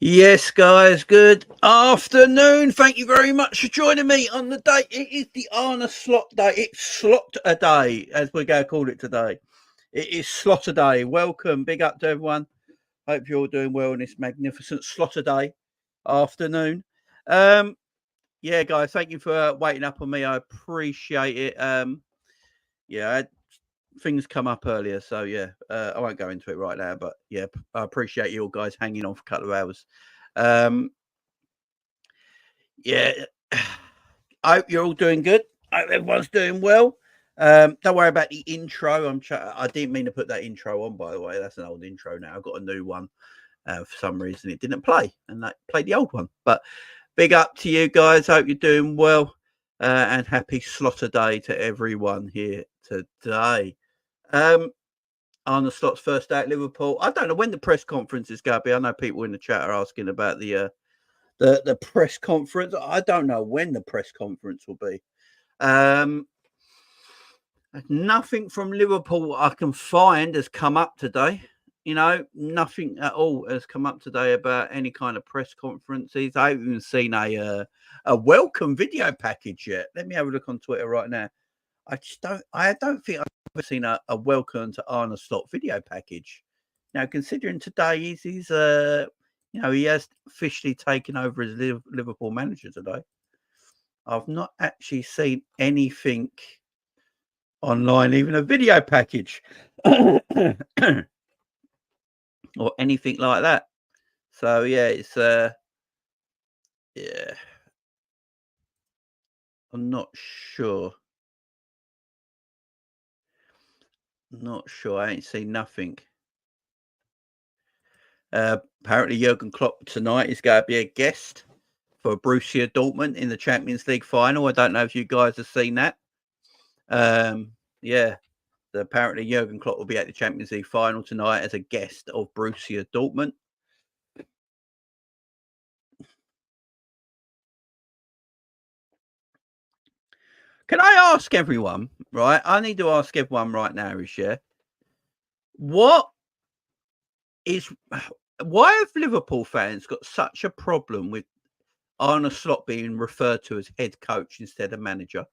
Yes, guys, good afternoon. Thank you very much for joining me on the day. It is the Arne Slot day. It's Slot a day, as we're going to call it today. It is Slot a day. Welcome. Big up to everyone. Hope you're all doing well in this magnificent Slot a day afternoon. Yeah, guys, thank you for waiting up on me. I appreciate it. Yeah, I had things come up earlier, so yeah, I won't go into it right now, but yeah, I appreciate you all guys hanging on for a couple of hours. Yeah, I hope you're all doing good. I hope everyone's doing well. Don't worry about the intro. I didn't mean to put that intro on, by the way. That's an old intro now. I've got a new one. For some reason, it didn't play, and that played the old one. But big up to you guys. Hope you're doing well, and happy Slaughter Day to everyone here today. Arne Slot's first day at Liverpool. I don't know when the press conference is going to be. I know people in the chat are asking about the press conference. I don't know when the press conference will be. Nothing from Liverpool I can find has come up today. You know, nothing at all has come up today about any kind of press conferences. I haven't even seen a welcome video package yet. Let me have a look on Twitter right now. I don't think I've ever seen a welcome to Arne Slot video package. Now, considering today he's he has officially taken over as Liverpool manager today. I've not actually seen anything online, even a video package or anything like that. So yeah, it's yeah, I'm not sure. I ain't seen nothing. Apparently, Jürgen Klopp tonight is going to be a guest for Borussia Dortmund in the Champions League final. I don't know if you guys have seen that. Yeah, apparently Jürgen Klopp will be at the Champions League final tonight as a guest of Borussia Dortmund. Can I ask everyone, right? I need to ask everyone right now, Risha. Why have Liverpool fans got such a problem with Arne Slot being referred to as head coach instead of manager?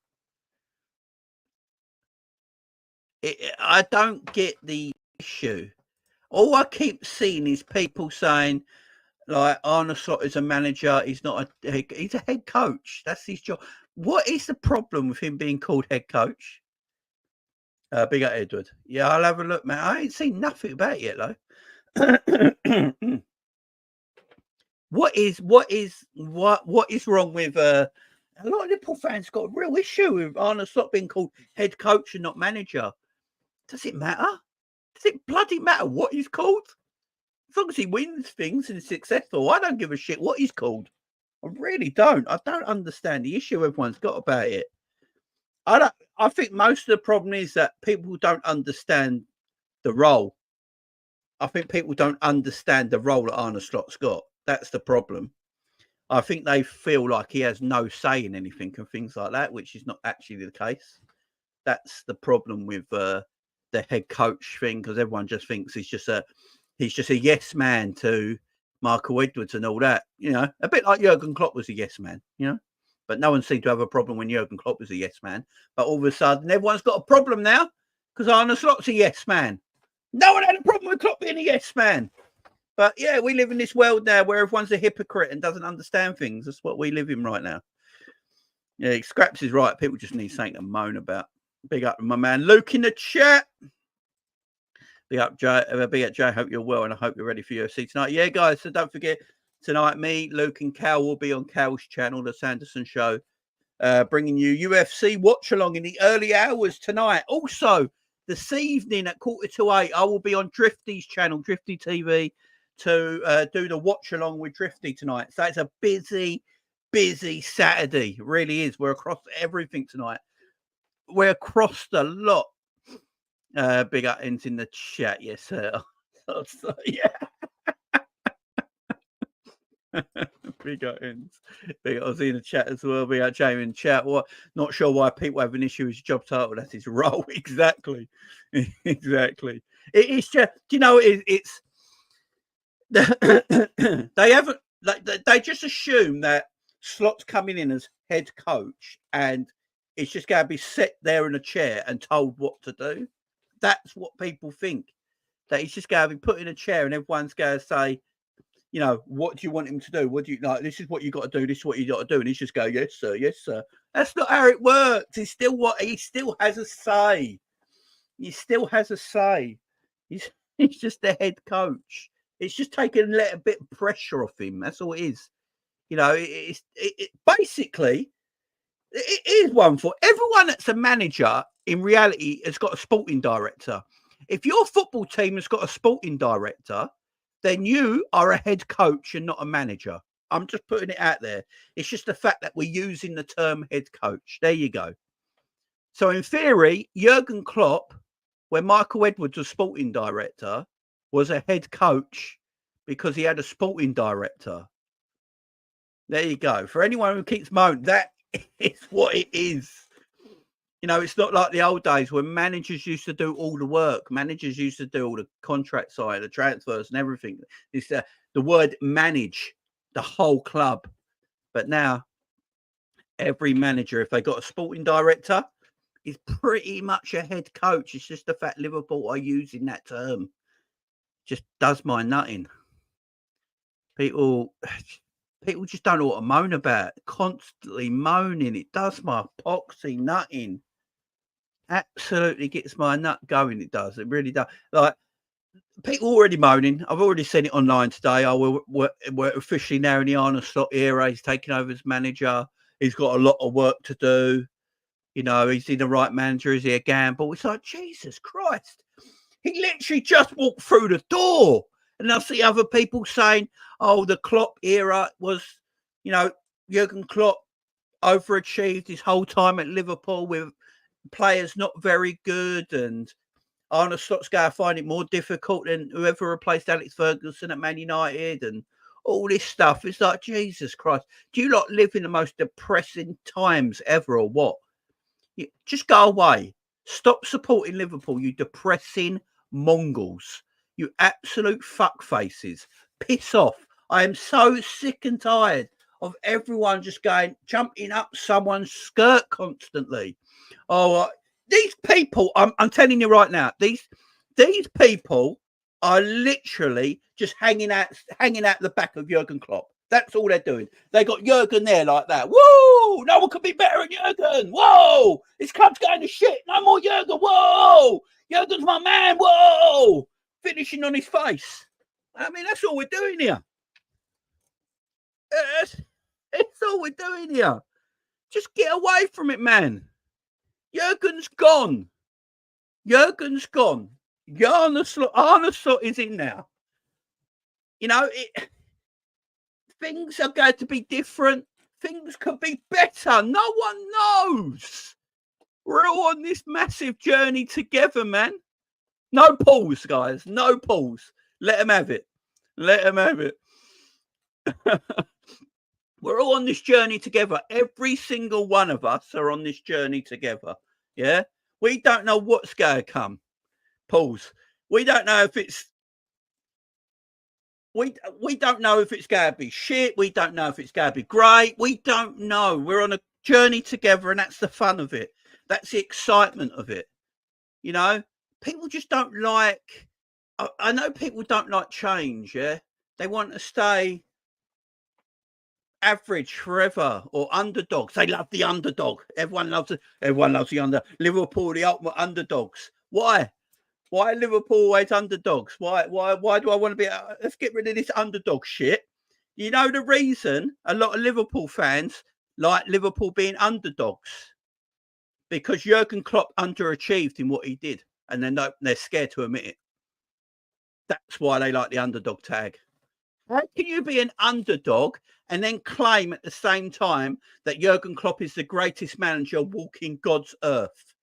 I don't get the issue. All I keep seeing is people saying, like, Arne Slot is a manager. He's not he's a head coach. That's his job. What is the problem with him being called head coach? Big up Edward. Yeah, I'll have a look, man. I ain't seen nothing about it yet, though. What is wrong with a lot of Liverpool fans got a real issue with Arne Slot being called head coach and not manager? Does it matter? Does it bloody matter what he's called? As long as he wins things and is successful, I don't give a shit what he's called. I really don't. I don't understand the issue everyone's got about it. I think most of the problem is that people don't understand the role. I think people don't understand the role that Arne Slot's got. That's the problem. I think they feel like he has no say in anything and things like that, which is not actually the case. That's the problem with the head coach thing, because everyone just thinks he's just a yes man to Michael Edwards and all that. You know, a bit like Jürgen Klopp was a yes man. You know, but no one seemed to have a problem when Jürgen Klopp was a yes man. But all of a sudden, everyone's got a problem now because Arne Slot's a yes man. No one had a problem with Klopp being a yes man. But yeah, we live in this world now where everyone's a hypocrite and doesn't understand things. That's what we live in right now. Yeah, Scraps is right. People just need something to moan about. Big up my man Luke in the chat. Big up Jay. Big up Jay. Hope you're well and I hope you're ready for UFC tonight. Yeah, guys. So don't forget tonight, me, Luke, and Cal will be on Cal's channel, the Sanderson Show, bringing you UFC watch along in the early hours tonight. Also, this evening at 7:45, I will be on Drifty's channel, Drifty TV, to do the watch along with Drifty tonight. So it's a busy Saturday. It really is. We're across everything tonight. We're across the lot. Big up ends in the chat, yes, sir. So, yeah. Big up ends. Big up, I was in the chat as well. Big up Jamie in the chat. What? Not sure why people have an issue with his job title. That's his role. Exactly. Exactly. It's just, you know, it's they haven't. like they just assume that Slot's coming in as head coach and it's just going to be set there in a chair and told what to do. That's what people think. That he's just going to be put in a chair and everyone's going to say, you know, what do you want him to do? What do you like? This is what you got to do. This is what you got to do. And he's just go, yes, sir. Yes, sir. That's not how it works. He still has a say. He still has a say. He's just the head coach. It's just taking a little bit of pressure off him. That's all it is. You know, basically, it is one for everyone that's a manager. In reality, has got a sporting director. If your football team has got a sporting director, then you are a head coach and not a manager. I'm just putting it out there. It's just the fact that we're using the term head coach. There you go. So in theory, Jürgen Klopp, when Michael Edwards was sporting director, was a head coach because he had a sporting director. There you go. For anyone who keeps moaning, that is what it is. You know, it's not like the old days when managers used to do all the work. Managers used to do all the contract side, the transfers and everything. It's the word manage the whole club. But now every manager, if they got a sporting director, is pretty much a head coach. It's just the fact Liverpool are using that term. Just does my nutting. People just don't know what to moan about. Constantly moaning. It does my poxy nutting. Absolutely gets my nut going. It does. It really does. Like, people already moaning. I've already seen it online today. We're officially now in the Arne Slot era. He's taking over as manager. He's got a lot of work to do. You know, he's in the right manager. Is he a gamble? It's like, Jesus Christ. He literally just walked through the door. And I see other people saying, oh, the Klopp era was, you know, Jürgen Klopp overachieved his whole time at Liverpool with players not very good, and Arne Slot's going to find it more difficult than whoever replaced Alex Ferguson at Man United and all this stuff. It's like, Jesus Christ, do you lot live in the most depressing times ever or what? Just go away. Stop supporting Liverpool, you depressing Mongols. You absolute fuck faces. Piss off. I am so sick and tired of everyone just jumping up someone's skirt constantly. Oh, these people, I'm telling you right now, these people are literally just hanging out the back of Jürgen Klopp. That's all they're doing. They got Jürgen there like that. Whoa! No one could be better than Jürgen. Whoa! This club's going to shit. No more Jürgen. Whoa! Jürgen's my man. Whoa! Finishing on his face. I mean, that's all we're doing here. It's all we're doing here. Just get away from it, man. Jürgen's gone. Jürgen's gone. Arne Slot is in now. You know, things are going to be different. Things could be better. No one knows. We're all on this massive journey together, man. No pause, guys. No pause. Let them have it. Let them have it. We're all on this journey together. Every single one of us are on this journey together. Yeah? We don't know what's going to come. Pause. We don't know if it's... We don't know if it's going to be shit. We don't know if it's going to be great. We don't know. We're on a journey together, and that's the fun of it. That's the excitement of it. You know? People just don't like... I know people don't like change, yeah? They want to stay average forever, or underdogs. They love the underdog. Everyone loves the under. Liverpool, the ultimate underdogs. Why? Why are Liverpool always underdogs? Why do I want to be? Let's get rid of this underdog shit. You know the reason a lot of Liverpool fans like Liverpool being underdogs? Because Jürgen Klopp underachieved in what he did, and they're scared to admit it. That's why they like the underdog tag. How can you be an underdog and then claim at the same time that Jürgen Klopp is the greatest manager walking God's earth?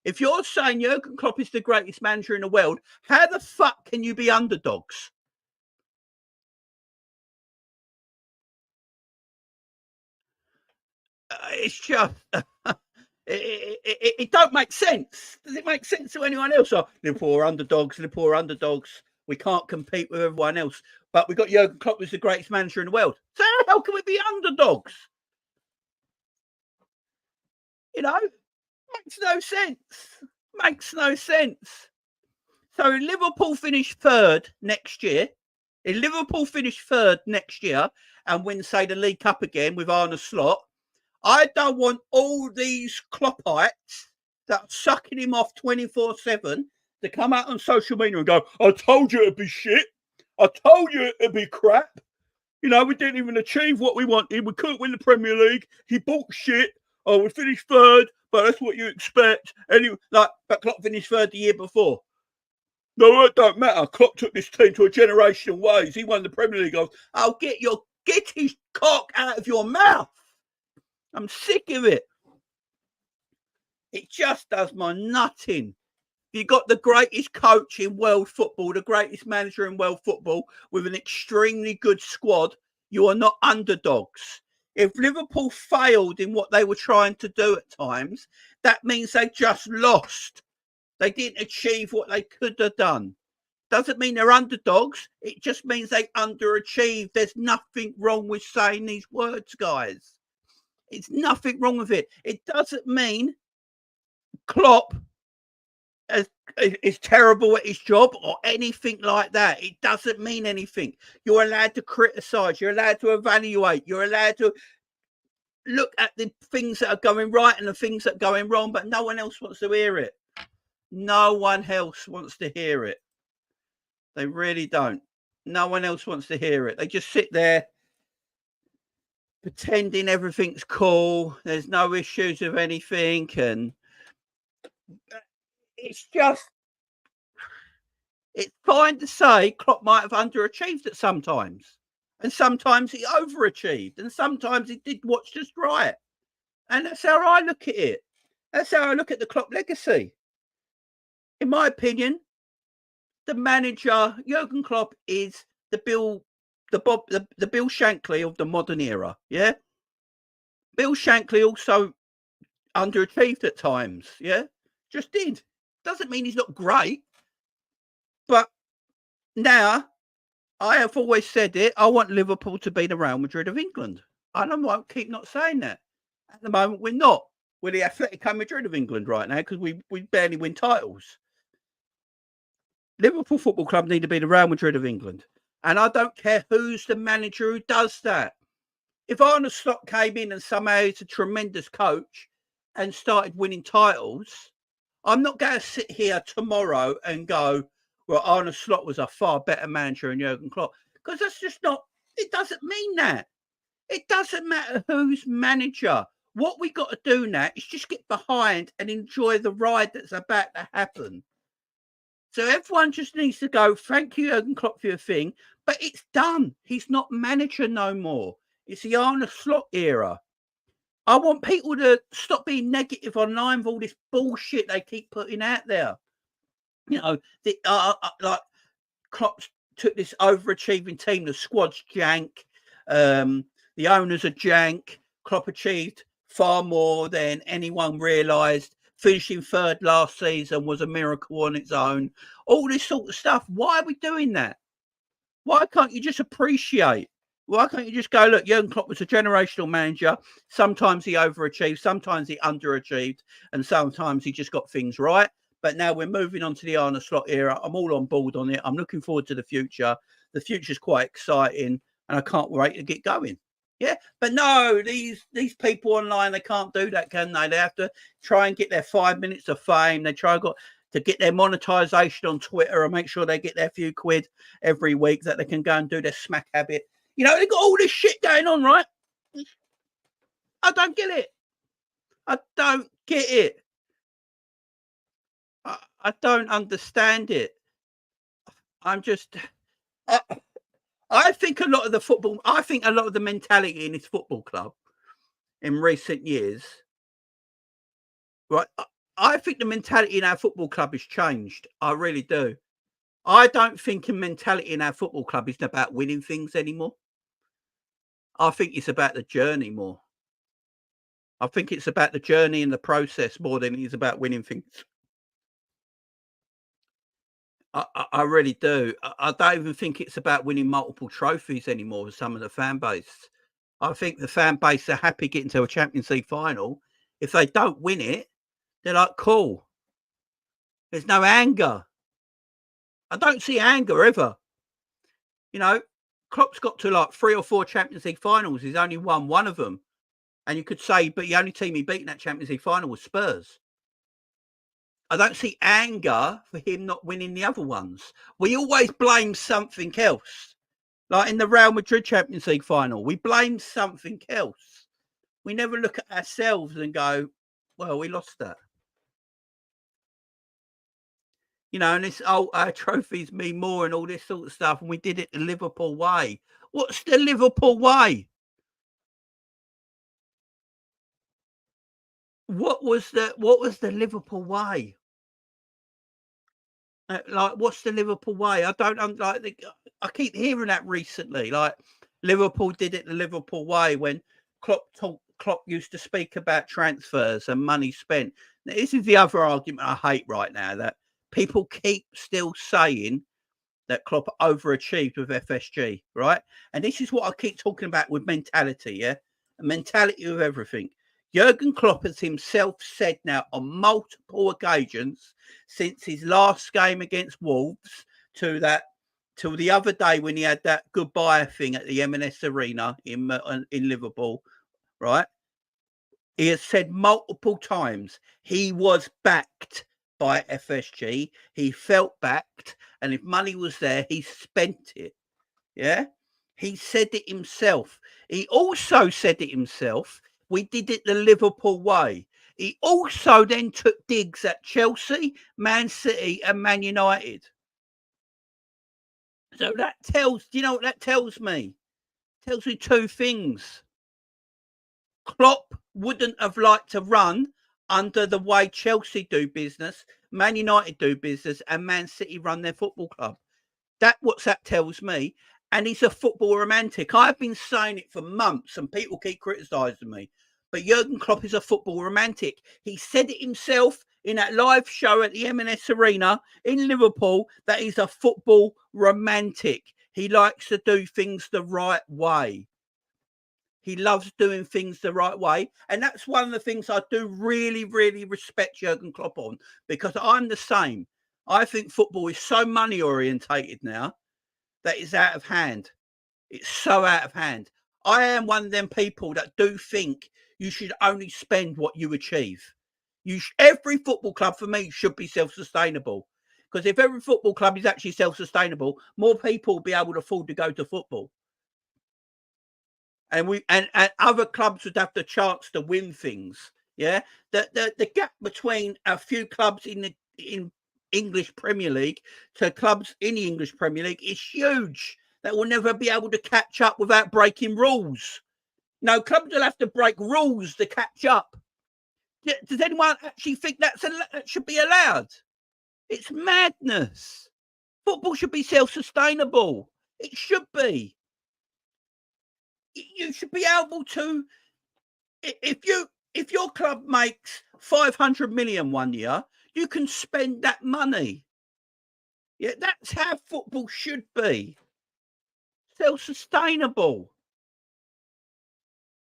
If you're saying Jürgen Klopp is the greatest manager in the world, how the fuck can you be underdogs? It's just... It don't make sense. Does it make sense to anyone else? Oh, Liverpool are underdogs. Liverpool are underdogs. We can't compete with everyone else. But we got Jürgen Klopp who's the greatest manager in the world. So how can we be underdogs? You know, makes no sense. Makes no sense. So if Liverpool finish third next year, and win, say, the League Cup again with Arne Slot, I don't want all these Kloppites that are sucking him off 24/7 to come out on social media and go, I told you it'd be shit. I told you it'd be crap. You know, we didn't even achieve what we wanted. We couldn't win the Premier League. He bought shit. Oh, we finished third, but that's what you expect. Anyway, but Klopp finished third the year before. No, it don't matter. Klopp took this team to a generational ways. He won the Premier League. I'll get his cock out of your mouth. I'm sick of it. It just does my nutting. You got the greatest coach in world football, the greatest manager in world football, with an extremely good squad. You are not underdogs. If Liverpool failed in what they were trying to do at times, that means they just lost. They didn't achieve what they could have done. Doesn't mean they're underdogs. It just means they underachieved. There's nothing wrong with saying these words, guys. It's nothing wrong with it. It doesn't mean Klopp is terrible at his job or anything like that. It doesn't mean anything. You're allowed to criticize. You're allowed to evaluate. You're allowed to look at the things that are going right and the things that are going wrong, but no one else wants to hear it. No one else wants to hear it. They really don't. No one else wants to hear it. They just sit there pretending everything's cool. There's no issues with anything. And it's fine to say Klopp might have underachieved at sometimes. And sometimes he overachieved. And sometimes he did what's just right. And that's how I look at it. That's how I look at the Klopp legacy. In my opinion, the manager, Jürgen Klopp, is the Bill Shankly of the modern era. Yeah. Bill Shankly also underachieved at times. Yeah. Just did. Doesn't mean he's not great. But now, I have always said it, I want Liverpool to be the Real Madrid of England. And I won't keep not saying that. At the moment, we're not. We're the Atletico Madrid of England right now because we barely win titles. Liverpool Football Club need to be the Real Madrid of England. And I don't care who's the manager who does that. If Arne Slot came in and somehow he's a tremendous coach and started winning titles, I'm not going to sit here tomorrow and go, well, Arne Slot was a far better manager than Jürgen Klopp. Because that's just not, it doesn't mean that. It doesn't matter who's manager. What we got to do now is just get behind and enjoy the ride that's about to happen. So everyone just needs to go, thank you, Jürgen Klopp, for your thing. But it's done. He's not manager no more. It's the Arne Slot era. I want people to stop being negative online with all this bullshit they keep putting out there. You know, like Klopp took this overachieving team. The squad's jank. The owners are jank. Klopp achieved far more than anyone realised. Finishing third last season was a miracle on its own. All this sort of stuff. Why are we doing that? Why can't you just appreciate? Why can't you just go, look, Jürgen Klopp was a generational manager. Sometimes he overachieved, sometimes he underachieved, and sometimes he just got things right. But now we're moving on to the Arne Slot era. I'm all on board on it. I'm looking forward to the future. The future's quite exciting, and I can't wait to get going. Yeah, but no, these people online, they can't do that, can they? They have to try and get their 5 minutes of fame. They try to get their monetization on Twitter and make sure they get their few quid every week that they can go and do their smack habit. You know, they've got all this shit going on, right? I don't get it. I don't get it. I don't understand it. I'm just... I think a lot of the mentality in this football club in recent years, right? I think the mentality in our football club has changed. I really do. I don't think the mentality in our football club is about winning things anymore. I think it's about the journey more. I think it's about the journey and the process more than it is about winning things. I really do. I don't even think it's about winning multiple trophies anymore with some of the fan base. I think the fan base are happy getting to a Champions League final. If they don't win it, they're like, cool. There's no anger. I don't see anger ever. You know, Klopp's got to like 3 or 4 Champions League finals. He's only won one of them. And you could say, but the only team he beat in that Champions League final was Spurs. I don't see anger for him not winning the other ones. We always blame something else. Like in the Real Madrid Champions League final, we blame something else. We never look at ourselves and go, well, we lost that. You know, and this, our trophies mean more and all this sort of stuff. And we did it the Liverpool way. What's the Liverpool way? What was the Liverpool way? Like, what's the Liverpool way? I don't like. I keep hearing that recently. Like, Liverpool did it the Liverpool way when Klopp used to speak about transfers and money spent. Now, this is the other argument I hate right now, that people keep still saying that Klopp overachieved with FSG, right? And this is what I keep talking about with mentality, yeah? A mentality of everything. Jürgen Klopp has himself said now on multiple occasions since his last game against Wolves to the other day when he had that goodbye thing at the M&S Arena in Liverpool, right? He has said multiple times he was backed by FSG. He felt backed, and if money was there, he spent it. Yeah, he said it himself. He also said it himself. We did it the Liverpool way. He also then took digs at Chelsea, Man City, and Man United. So that tells, you know what that tells me? It tells me two things. Klopp wouldn't have liked to run under the way Chelsea do business, Man United do business, and Man City run their football club. That tells me. And he's a football romantic. I've been saying it for months, and people keep criticising me. But Jürgen Klopp is a football romantic. He said it himself in that live show at the M&S Arena in Liverpool that he's a football romantic. He likes to do things the right way. He loves doing things the right way. And that's one of the things I do really, really respect Jürgen Klopp on, because I'm the same. I think football is so money orientated now that it's out of hand. It's so out of hand. I am one of them people that do think you should only spend what you achieve. Every football club for me should be self-sustainable. Because if every football club is actually self-sustainable, more people will be able to afford to go to football. And other clubs would have the chance to win things. Yeah, the gap between a few clubs in English Premier League to clubs in the English Premier League is huge. That will never be able to catch up without breaking rules. No, clubs will have to break rules to catch up. Does anyone actually think that should be allowed? It's madness. Football should be self-sustainable. It should be. You should be able to, if your club makes 500 million one year, you can spend that money. Yeah, that's how football should be. Self-sustainable.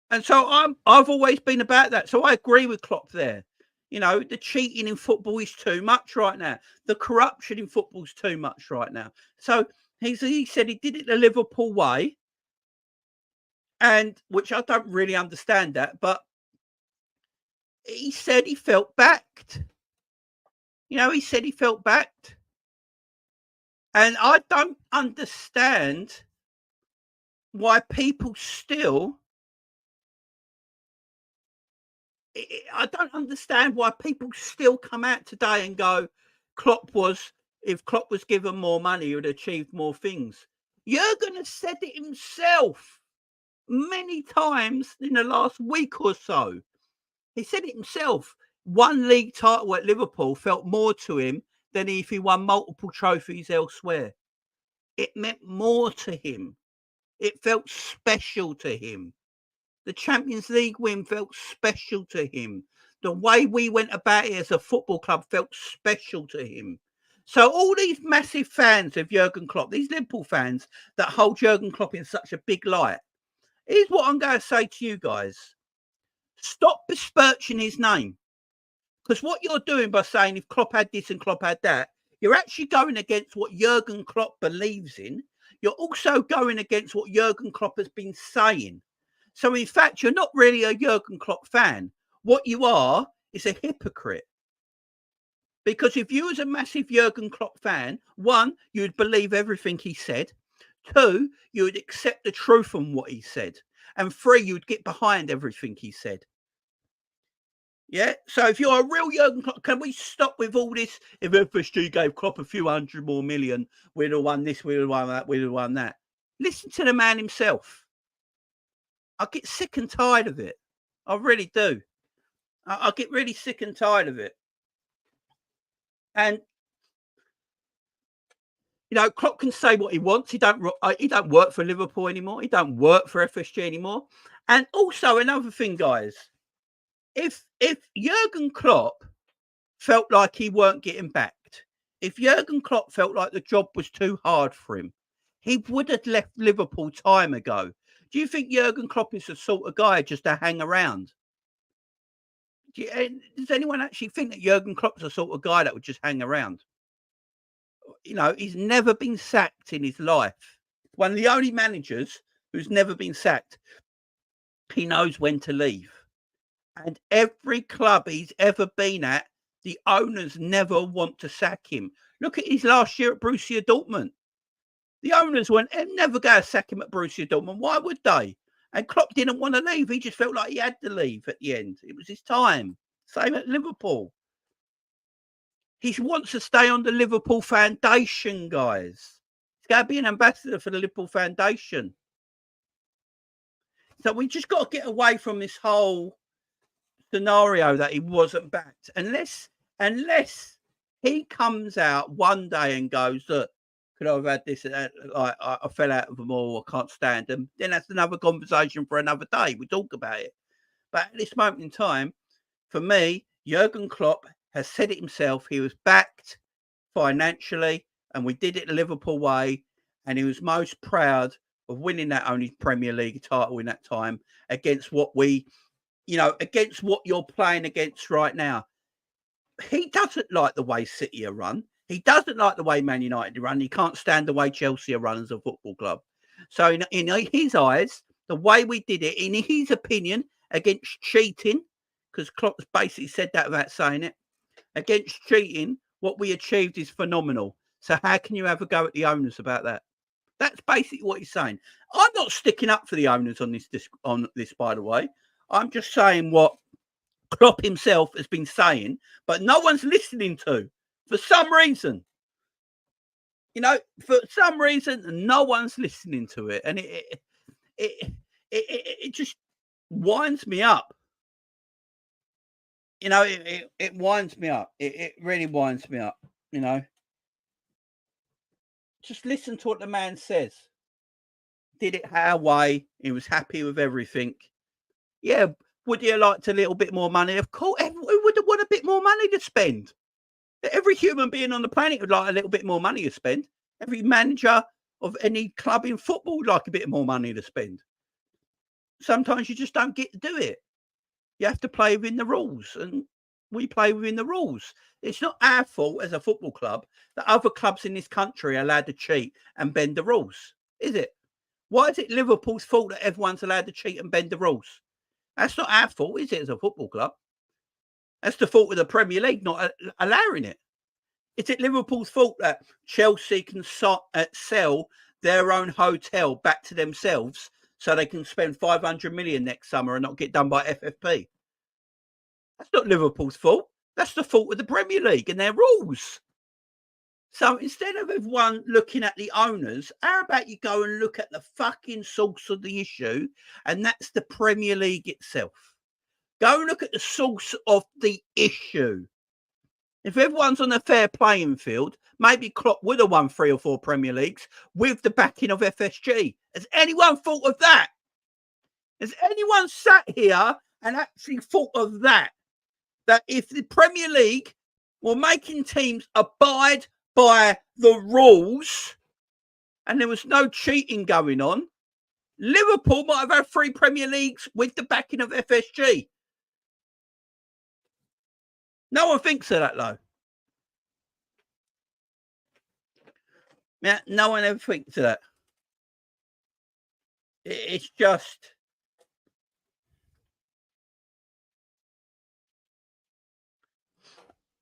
And so I've always been about that. So I agree with Klopp there. You know, the cheating in football is too much right now. The corruption in football is too much right now. So he said he did it the Liverpool way, and which I don't really understand that, but he said he felt backed. You know, he said he felt backed. And I don't understand why people still I don't understand why people still come out today and go, if Klopp was given more money, he would achieve more things. Jürgen has said it himself many times in the last week or so. He said it himself. One league title at Liverpool felt more to him than if he won multiple trophies elsewhere. It meant more to him. It felt special to him. The Champions League win felt special to him. The way we went about it as a football club felt special to him. So all these massive fans of Jürgen Klopp, these Liverpool fans that hold Jürgen Klopp in such a big light, here's what I'm going to say to you guys. Stop besmirching his name. Because what you're doing by saying if Klopp had this and Klopp had that, you're actually going against what Jürgen Klopp believes in. You're also going against what Jürgen Klopp has been saying. So, in fact, you're not really a Jürgen Klopp fan. What you are is a hypocrite. Because if you was a massive Jürgen Klopp fan, one, you'd believe everything he said. Two, you would accept the truth from what he said. And three, you'd get behind everything he said. Yeah. So if you're a real Jürgen Klopp, can we stop with all this? If FSG gave Klopp a few hundred more million, we'd have won this, we'd have won that, we'd have won that. Listen to the man himself. I get sick and tired of it. I really do. I get really sick and tired of it. And you know, Klopp can say what he wants. He don't work for Liverpool anymore. He don't work for FSG anymore. And also another thing, guys, if Jürgen Klopp felt like he weren't getting backed, if Jürgen Klopp felt like the job was too hard for him, he would have left Liverpool time ago. Do you think Jürgen Klopp is the sort of guy just to hang around? Does anyone actually think that Jürgen Klopp's the sort of guy that would just hang around? You know, he's never been sacked in his life. One of the only managers who's never been sacked. He knows when to leave. And every club he's ever been at, the owners never want to sack him. Look at his last year at Borussia Dortmund. The owners went and never going to sack him at Borussia Dortmund. Why would they? And Klopp didn't want to leave. He just felt like he had to leave at the end. It was his time. Same at Liverpool. He wants to stay on the Liverpool Foundation, guys. He's got to be an ambassador for the Liverpool Foundation. So we just got to get away from this whole scenario that he wasn't backed. Unless he comes out one day and goes, look, could I have had this? I fell out of them all. I can't stand them. Then that's another conversation for another day. We talk about it. But at this moment in time, for me, Jürgen Klopp has said it himself. He was backed financially, and we did it the Liverpool way. And he was most proud of winning that only Premier League title in that time against what against what you're playing against right now. He doesn't like the way City are run. He doesn't like the way Man United are run. He can't stand the way Chelsea are run as a football club. So in his eyes, the way we did it, in his opinion, against cheating, because Klopp's basically said that without saying it, against cheating, what we achieved is phenomenal. So how can you have a go at the owners about that? That's basically what he's saying. I'm not sticking up for the owners on this, by the way. I'm just saying what Klopp himself has been saying, but no one's listening to for some reason. You know, for some reason, no one's listening to it, and it just winds me up. You know, it winds me up. It really winds me up. You know, just listen to what the man says. Did it our way. He was happy with everything. Yeah, would you like a little bit more money? Of course, who would want a bit more money to spend? Every human being on the planet would like a little bit more money to spend. Every manager of any club in football would like a bit more money to spend. Sometimes you just don't get to do it. You have to play within the rules, and we play within the rules. It's not our fault as a football club that other clubs in this country are allowed to cheat and bend the rules, is it? Why is it Liverpool's fault that everyone's allowed to cheat and bend the rules? That's not our fault, is it, as a football club? That's the fault of the Premier League not allowing it. Is it Liverpool's fault that Chelsea can sell their own hotel back to themselves so they can spend 500 million next summer and not get done by FFP? That's not Liverpool's fault. That's the fault of the Premier League and their rules. So instead of everyone looking at the owners, how about you go and look at the fucking source of the issue, and that's the Premier League itself. Go and look at the source of the issue. If everyone's on a fair playing field, maybe Klopp would have won 3 or 4 Premier Leagues with the backing of FSG. Has anyone thought of that? Has anyone sat here and actually thought of that? That if the Premier League were making teams abide by the rules and there was no cheating going on, Liverpool might have had 3 Premier Leagues with the backing of FSG. No one thinks of that, though. Yeah, no one ever thinks of that. It's just...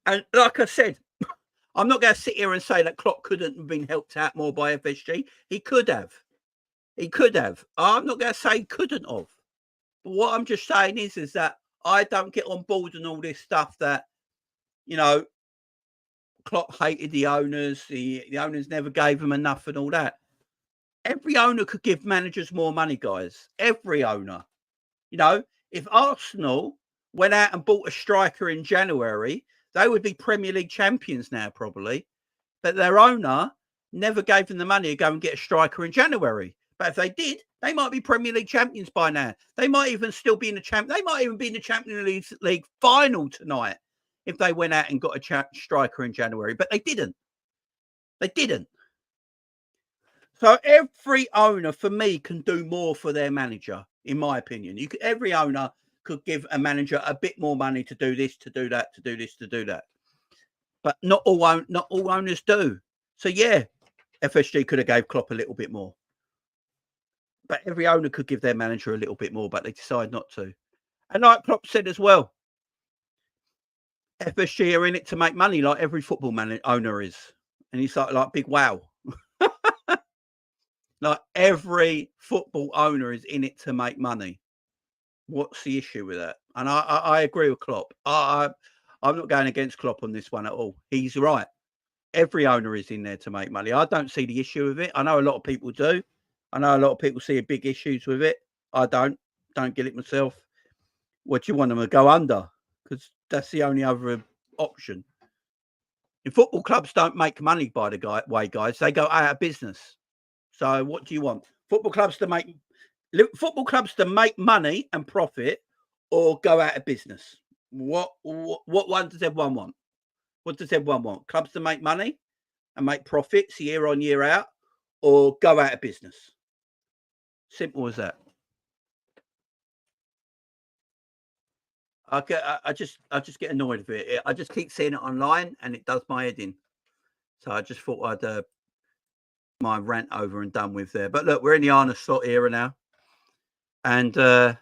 And like I said, I'm not going to sit here and say that Klopp couldn't have been helped out more by FSG. He could have. He could have. I'm not going to say he couldn't have. But what I'm just saying is that I don't get on board and all this stuff that, you know, Klopp hated the owners. The owners never gave him enough and all that. Every owner could give managers more money, guys. Every owner. You know, if Arsenal went out and bought a striker in January, they would be Premier League champions now, probably. But their owner never gave them the money to go and get a striker in January. But if they did, they might be Premier League champions by now. They might even still be in the They might even be in the Champions League final tonight if they went out and got a striker in January. But they didn't. They didn't. So every owner, for me, can do more for their manager, in my opinion. Every owner could give a manager a bit more money to do this, to do that, to do this, to do that. But not all owners do. So, yeah, FSG could have gave Klopp a little bit more. But every owner could give their manager a little bit more, but they decide not to. And like Klopp said as well, FSG are in it to make money like every football owner is. And he's like big wow. Like every football owner is in it to make money. What's the issue with that? And I agree with Klopp. I'm not going against Klopp on this one at all. He's right. Every owner is in there to make money. I don't see the issue with it. I know a lot of people do. I know a lot of people see big issues with it. I don't get it myself. What do you want them to go under? Because that's the only other option. And football clubs don't make money, by the way, guys. They go out of business. So what do you want? Football clubs to make money and profit, or go out of business? What one does everyone want? What does everyone want? Clubs to make money and make profits year on, year out, or go out of business? Simple as that. I just get annoyed with it. I just keep seeing it online, and it does my head in. So I just thought I'd my rant over and done with there. But look, we're in the Arne Slot era now, and we're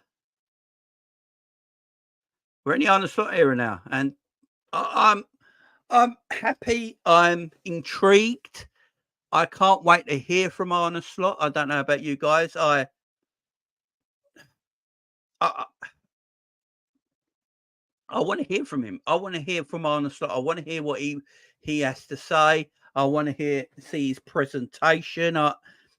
in the Arne Slot era now, and I'm happy. I'm intrigued. I can't wait to hear from Arne Slot. I don't know about you guys. I want to hear from him. I want to hear from Arne Slot. I want to hear what he has to say. I want to see his presentation. I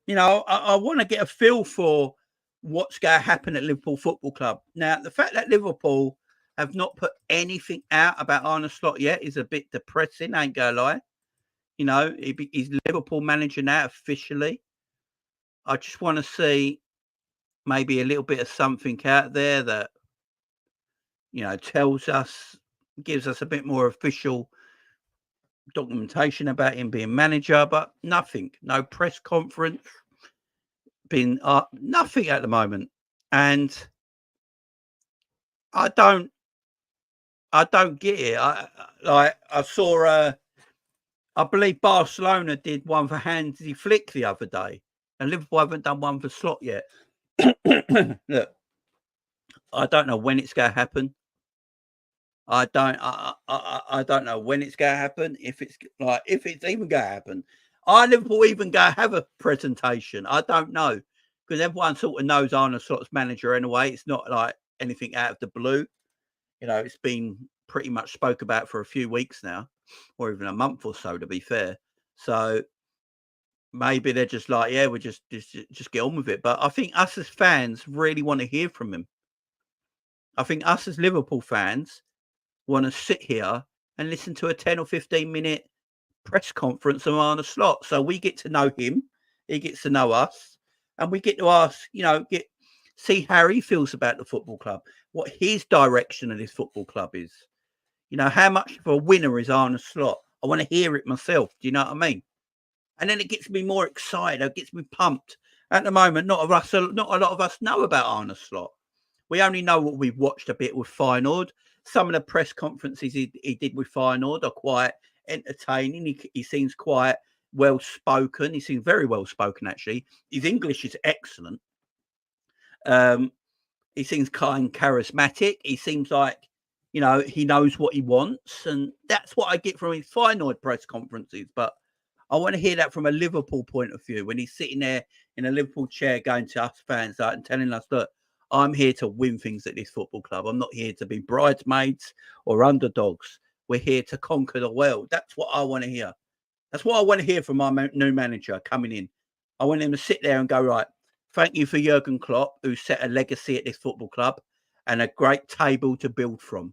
want to get a feel for what's going to happen at Liverpool Football Club. Now, the fact that Liverpool have not put anything out about Arne Slot yet is a bit depressing, ain't gonna lie. You know, he's Liverpool manager now officially. I just want to see maybe a little bit of something out there that, you know, gives us a bit more official documentation about him being manager, but nothing. No press conference. Been nothing at the moment. And I don't get it. I saw I believe Barcelona did one for Hansi Flick the other day, and Liverpool haven't done one for Slot yet. Look, I don't know when it's going to happen. I don't know when it's going to happen. If it's even going to happen, are Liverpool even going to have a presentation? I don't know, because everyone sort of knows Arne Slot's manager anyway. It's not like anything out of the blue. You know, it's been pretty much spoke about for a few weeks now, or even a month or so, to be fair. So maybe they're just like, yeah, we'll just get on with it. But I think us as fans really want to hear from him. I think us as Liverpool fans want to sit here and listen to a 10 or 15 minute press conference of Arne Slot. So we get to know him, he gets to know us, and we get to ask, see how he feels about the football club, what his direction of this football club is. You know, how much of a winner is Arne Slot? I want to hear it myself. Do you know what I mean? And then it gets me more excited. It gets me pumped. At the moment, not a lot of us know about Arne Slot. We only know what we've watched a bit with Feyenoord. Some of the press conferences he did with Feyenoord are quite entertaining. He seems quite well spoken. He seems very well spoken, actually. His English is excellent. He seems kind, charismatic. He seems like, you know, he knows what he wants, and that's what I get from his Feyenoord press conferences. But I want to hear that from a Liverpool point of view, when he's sitting there in a Liverpool chair going to us fans and telling us, look, I'm here to win things at this football club. I'm not here to be bridesmaids or underdogs. We're here to conquer the world. That's what I want to hear. That's what I want to hear from my new manager coming in. I want him to sit there and go, right, thank you for Jürgen Klopp, who set a legacy at this football club and a great table to build from.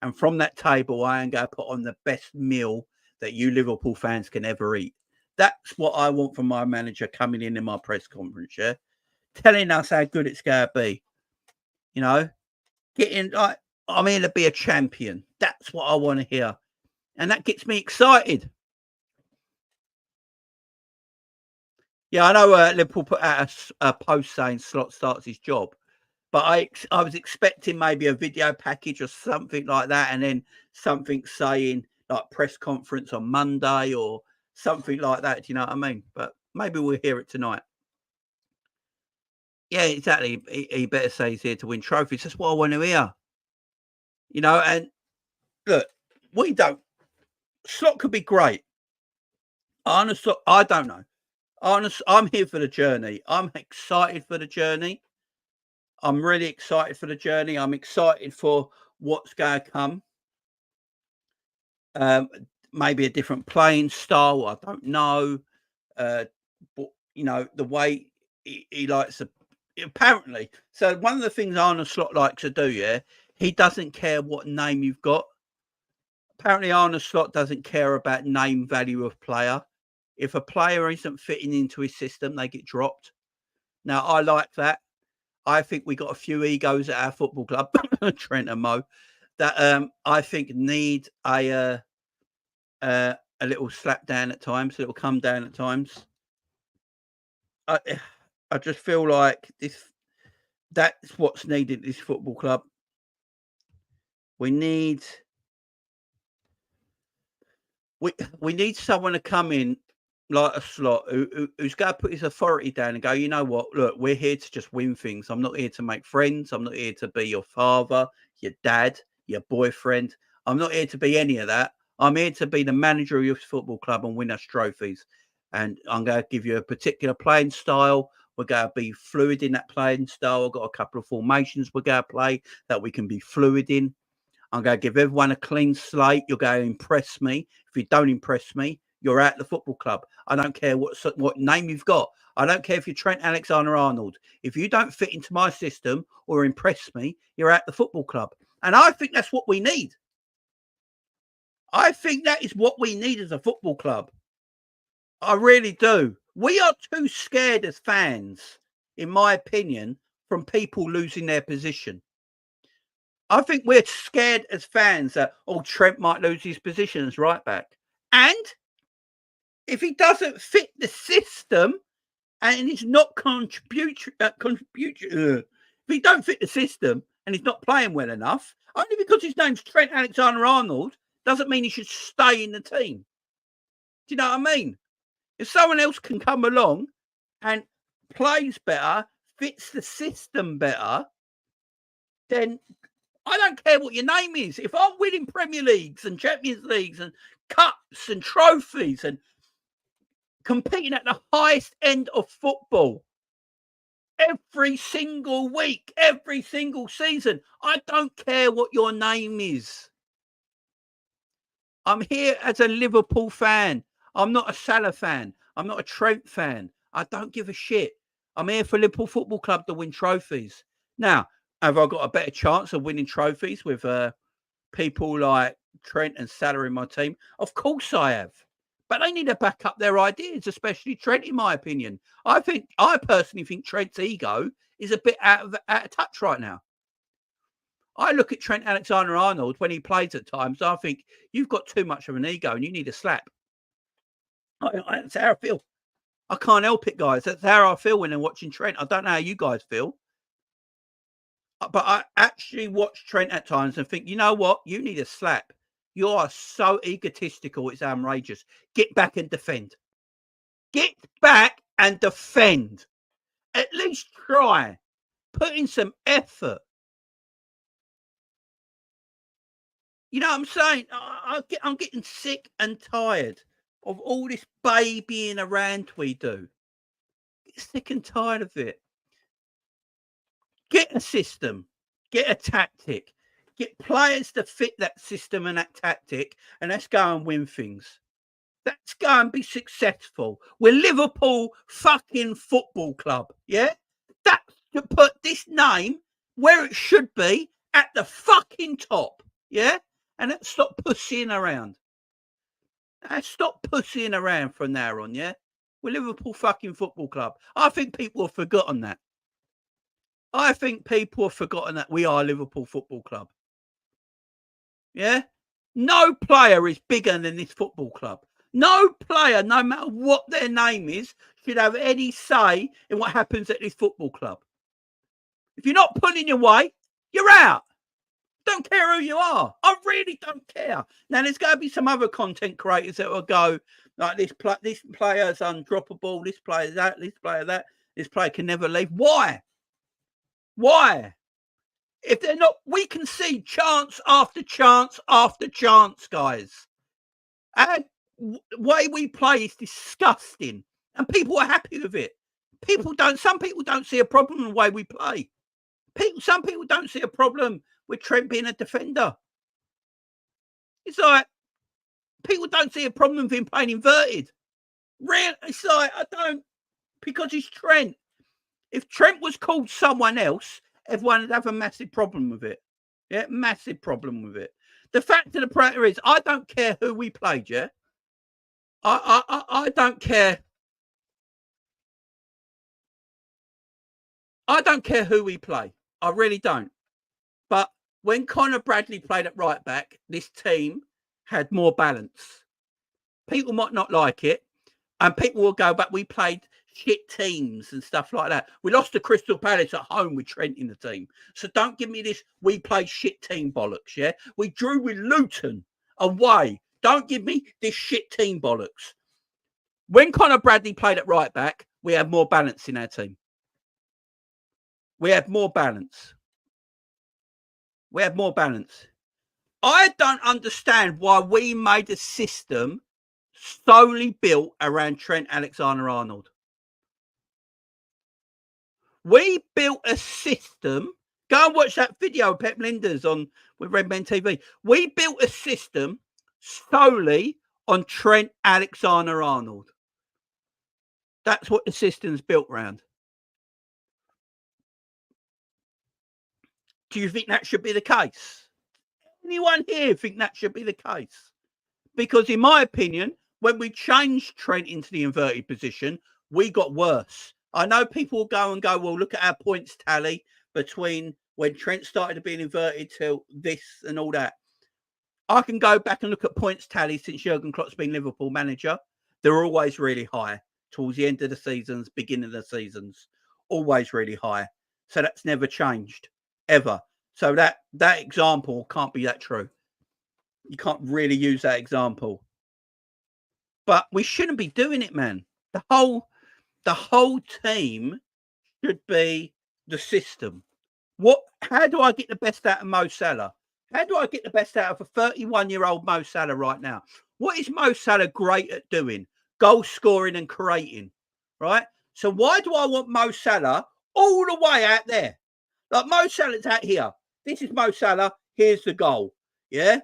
And from that table, I am going to put on the best meal that you Liverpool fans can ever eat. That's what I want from my manager coming in my press conference, yeah? Telling us how good it's going to be. You know, getting like, I'm here to be a champion. That's what I want to hear. And that gets me excited. Yeah, I know Liverpool put out a post saying Slot starts his job. But I was expecting maybe a video package or something like that, and then something saying like press conference on Monday or something like that. Do you know what I mean? But maybe we'll hear it tonight. Yeah, exactly. He better say he's here to win trophies. That's what I want to hear. You know, and look, we don't. Slot could be great. Arne Slot, I don't know. I'm here for the journey. I'm excited for the journey. I'm really excited for the journey. I'm excited for what's going to come. Maybe a different playing style. I don't know. But, you know, the way he likes to, apparently. So one of the things Arne Slot likes to do, yeah, he doesn't care what name you've got. Apparently, Arne Slot doesn't care about name value of player. If a player isn't fitting into his system, they get dropped. Now, I like that. I think we got a few egos at our football club, Trent and Mo, that I think need a little slap down at times, a little come down at times. I just feel like that's what's needed at this football club. We need someone to come in like a Slot who's going to put his authority down and go, you know what, look, we're here to just win things. I'm not here to make friends. I'm not here to be your father, your dad, your boyfriend. I'm not here to be any of that. I'm here to be the manager of your football club and win us trophies. And I'm going to give you a particular playing style. We're going to be fluid in that playing style. I've got a couple of formations we're going to play that we can be fluid in. I'm going to give everyone a clean slate. You're going to impress me. If you don't impress me, you're out the football club. I don't care what name you've got. I don't care if you're Trent Alexander-Arnold. If you don't fit into my system or impress me, you're out the football club. And I think that's what we need. I think that is what we need as a football club. I really do. We are too scared as fans, in my opinion, from people losing their position. I think we're scared as fans that, Trent might lose his position as right back. And if he doesn't fit the system and he's not if he don't fit the system and he's not playing well enough, only because his name's Trent Alexander-Arnold doesn't mean he should stay in the team. Do you know what I mean? If someone else can come along and plays better, fits the system better, then I don't care what your name is. If I'm winning Premier Leagues and Champions Leagues and cups and trophies and competing at the highest end of football every single week, every single season, I don't care what your name is. I'm here as a Liverpool fan. I'm not a Salah fan. I'm not a Trent fan. I don't give a shit. I'm here for Liverpool Football Club to win trophies. Now, have I got a better chance of winning trophies with people like Trent and Salah in my team? Of course I have. But they need to back up their ideas, especially Trent, in my opinion. I personally think Trent's ego is a bit out of touch right now. I look at Trent Alexander-Arnold when he plays at times. I think you've got too much of an ego and you need a slap. That's how I feel. I can't help it, guys. That's how I feel when I'm watching Trent. I don't know how you guys feel. But I actually watch Trent at times and think, you know what? You need a slap. You are so egotistical. It's outrageous. Get back and defend. Get back and defend. At least try. Put in some effort. You know what I'm saying? I'm getting sick and tired of all this babying around we do. Get sick and tired of it. Get a system. Get a tactic. Get players to fit that system and that tactic, and let's go and win things. Let's go and be successful. We're Liverpool fucking Football Club, yeah? That's to put this name where it should be, at the fucking top, yeah? And let's stop pussying around. Stop pussying around from now on, yeah? We're Liverpool fucking Football Club. I think people have forgotten that. I think people have forgotten that we are Liverpool Football Club. Yeah? No player is bigger than this football club. No player, no matter what their name is, should have any say in what happens at this football club. If you're not pulling your weight, you're out. Don't care who you are. I really don't care. Now, there's going to be some other content creators that will go, like, this player's undroppable, this player that, this player that, this player can never leave. Why? Why? If they're not, we can see chance after chance after chance, guys. And the way we play is disgusting. And people are happy with it. Some people don't see a problem in the way we play. Some people don't see a problem with Trent being a defender. It's like, people don't see a problem with him playing inverted. It's like, I don't, because he's Trent. If Trent was called someone else, everyone would have a massive problem with it. Yeah, massive problem with it. The fact of the matter is, I don't care who we played, yeah? I don't care. I don't care who we play. I really don't. But when Conor Bradley played at right back, this team had more balance. People might not like it, and people will go, but we played shit teams and stuff like that. We lost to Crystal Palace at home with Trent in the team. So don't give me this, we played shit team bollocks, yeah? We drew with Luton away. Don't give me this shit team bollocks. When Conor Bradley played at right back, we had more balance in our team. We had more balance. We had more balance. I don't understand why we made a system solely built around Trent Alexander-Arnold. We built a system. Go and watch that video of Pep Linders with Red Men TV. We built a system solely on Trent Alexander-Arnold. That's what the system's built around. Do you think that should be the case? Anyone here think that should be the case? Because in my opinion, when we changed Trent into the inverted position, we got worse. I know people will go, well, look at our points tally between when Trent started being inverted till this and all that. I can go back and look at points tally since Jürgen Klopp's been Liverpool manager. They're always really high towards the end of the seasons, beginning of the seasons. Always really high. So that's never changed, ever. So that example can't be that true. You can't really use that example. But we shouldn't be doing it, man. The whole team should be the system. How do I get the best out of Mo Salah? How do I get the best out of a 31-year-old Mo Salah right now? What is Mo Salah great at doing? Goal scoring and creating, right? So why do I want Mo Salah all the way out there? Like, Mo Salah's out here. This is Mo Salah. Here's the goal. Yeah?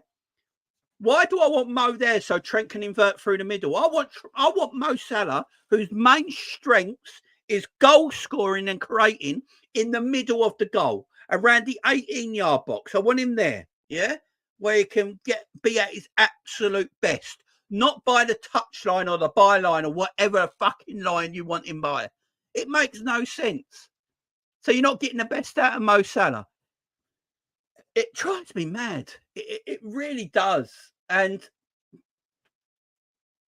Why do I want Mo there so Trent can invert through the middle? I want Mo Salah, whose main strengths is goal scoring and creating, in the middle of the goal, around the 18-yard box. I want him there, yeah? Where he can be at his absolute best. Not by the touchline or the byline or whatever fucking line you want him by. It makes no sense. So you're not getting the best out of Mo Salah. It drives me mad. It really does. And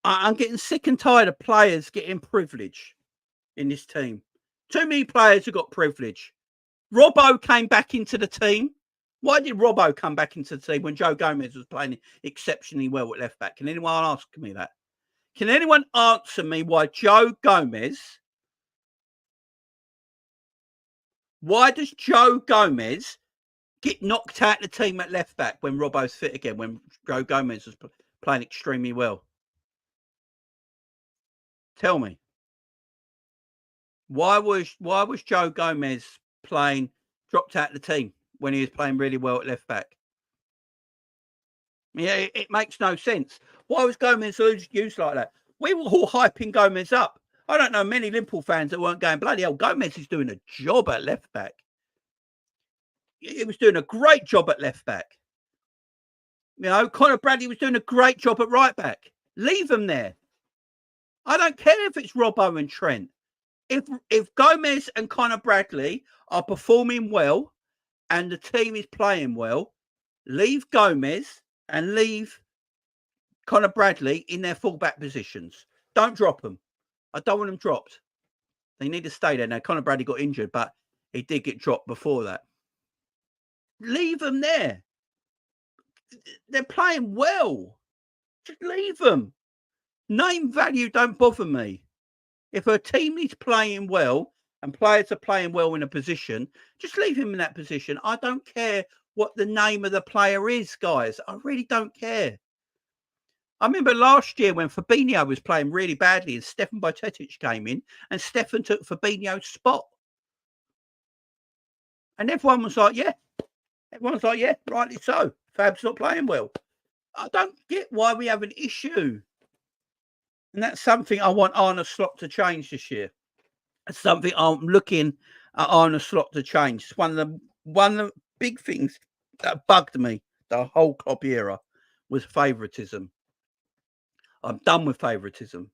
I'm getting sick and tired of players getting privilege in this team. Too many players have got privilege. Robbo came back into the team. Why did Robbo come back into the team when Joe Gomez was playing exceptionally well at left back? Can anyone ask me that? Can anyone answer me why why does Joe Gomez get knocked out the team at left back when Robbo's fit again, when Joe Gomez was playing extremely well? Tell me. Why was Joe Gomez dropped out the team when he was playing really well at left back? Yeah, it makes no sense. Why was Gomez used like that? We were all hyping Gomez up. I don't know many Liverpool fans that weren't going, bloody hell, Gomez is doing a job at left back. He was doing a great job at left back. You know, Conor Bradley was doing a great job at right back. Leave him there. I don't care if it's Robbo and Trent. If Gomez and Conor Bradley are performing well and the team is playing well, leave Gomez and leave Conor Bradley in their fullback positions. Don't drop them. I don't want them dropped. They need to stay there. Now, Conor Bradley got injured, but he did get dropped before that. Leave them there. They're playing well. Just leave them. Name value don't bother me. If a team is playing well and players are playing well in a position, just leave him in that position. I don't care what the name of the player is, guys. I really don't care. I remember last year when Fabinho was playing really badly and Stefan Bajcetic came in and Stefan took Fabinho's spot. And everyone was like, yeah. Everyone's like, yeah, rightly so. Fab's not playing well. I don't get why we have an issue. And that's something I want Arne Slot to change this year. It's something I'm looking at Arne Slot to change. It's one of the big things that bugged me the whole Klopp era was favouritism. I'm done with favouritism.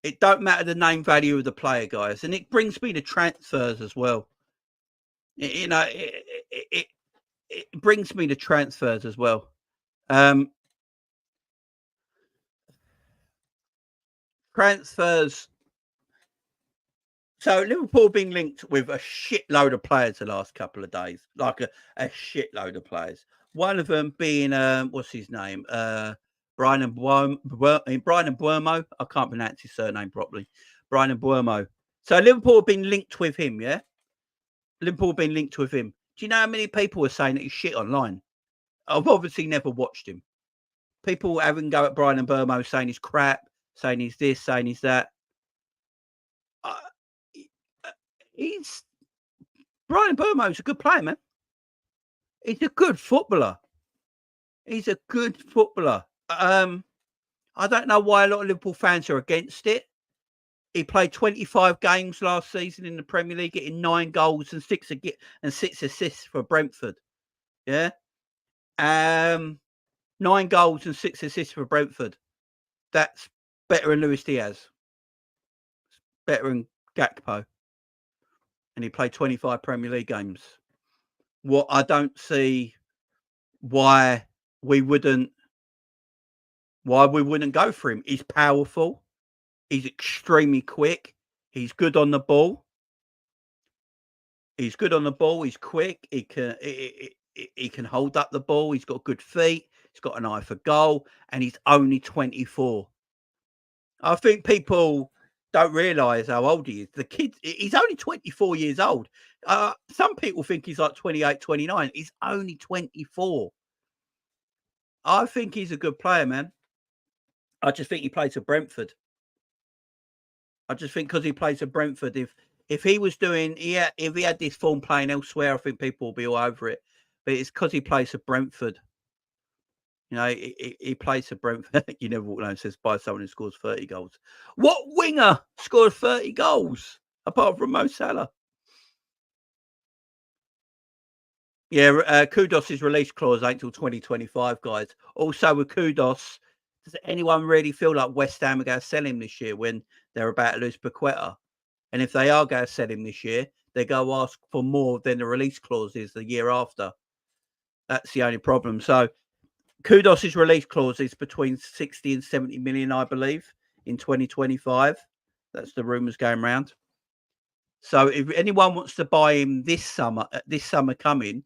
It don't matter the name value of the player, guys, and it brings me to transfers as well. It brings me to transfers as well. Transfers. So Liverpool being linked with a shitload of players the last couple of days, like a shitload of players. One of them being what's his name? Bryan Mbeumo. I can't pronounce his surname properly. Bryan Mbeumo. So Liverpool have been linked with him, yeah? Liverpool have been linked with him. Do you know how many people are saying that he's shit online? I've obviously never watched him. People having a go at Bryan Mbeumo saying he's crap, saying he's this, saying he's that. Bryan Mbeumo's a good player, man. He's a good footballer. He's a good footballer. I don't know why a lot of Liverpool fans are against it. He played 25 games last season in the Premier League, getting 9 goals and 6 assists for Brentford. Yeah. 9 goals and 6 assists for Brentford. That's better than Luis Diaz. Better than Gakpo. And he played 25 Premier League games. What I don't see why we wouldn't go for him. He's powerful. He's extremely quick. He's good on the ball. He's quick. He can hold up the ball. He's got good feet. He's got an eye for goal, and he's only 24. I think people don't realise how old he is. The kid, he's only 24 years old. Some people think he's like 28, 29. He's only 24. I think he's a good player, man. I just think he plays for Brentford. I just think because he plays for Brentford, if he was doing, if he had this form playing elsewhere, I think people will be all over it. But it's because he plays for Brentford. You know, he plays for Brentford. You never walk alone and says by someone who scores 30 goals. What winger scored 30 goals apart from Mo Salah? Yeah, Kudus' release clause ain't till 2025, guys. Also with Kudus, does anyone really feel like West Ham are going to sell him this year when they're about to lose Paqueta? And if they are going to sell him this year, they go ask for more than the release clause is the year after. That's the only problem. So Kudos's release clause is between 60 and 70 million, I believe, in 2025. That's the rumours going around. So if anyone wants to buy him this summer coming,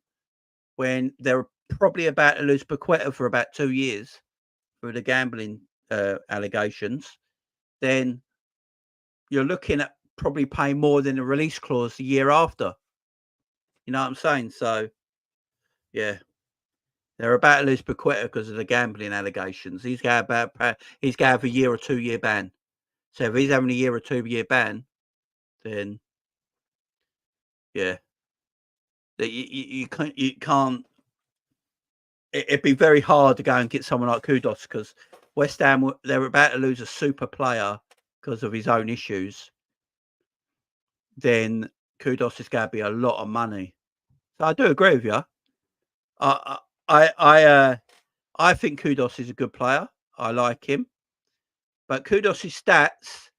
when they're probably about to lose Paqueta for about 2 years for the gambling allegations, then you're looking at probably paying more than the release clause the year after. You know what I'm saying? So, yeah. They're about to lose Paqueta because of the gambling allegations. He's going to have a year or 2 year ban. So if he's having a year or 2 year ban, then yeah, you can't. It'd be very hard to go and get someone like Kudos because West Ham, they're about to lose a super player because of his own issues. Then Kudos is going to be a lot of money. So I do agree with you. I think Kudos is a good player. I like him. But Kudus' stats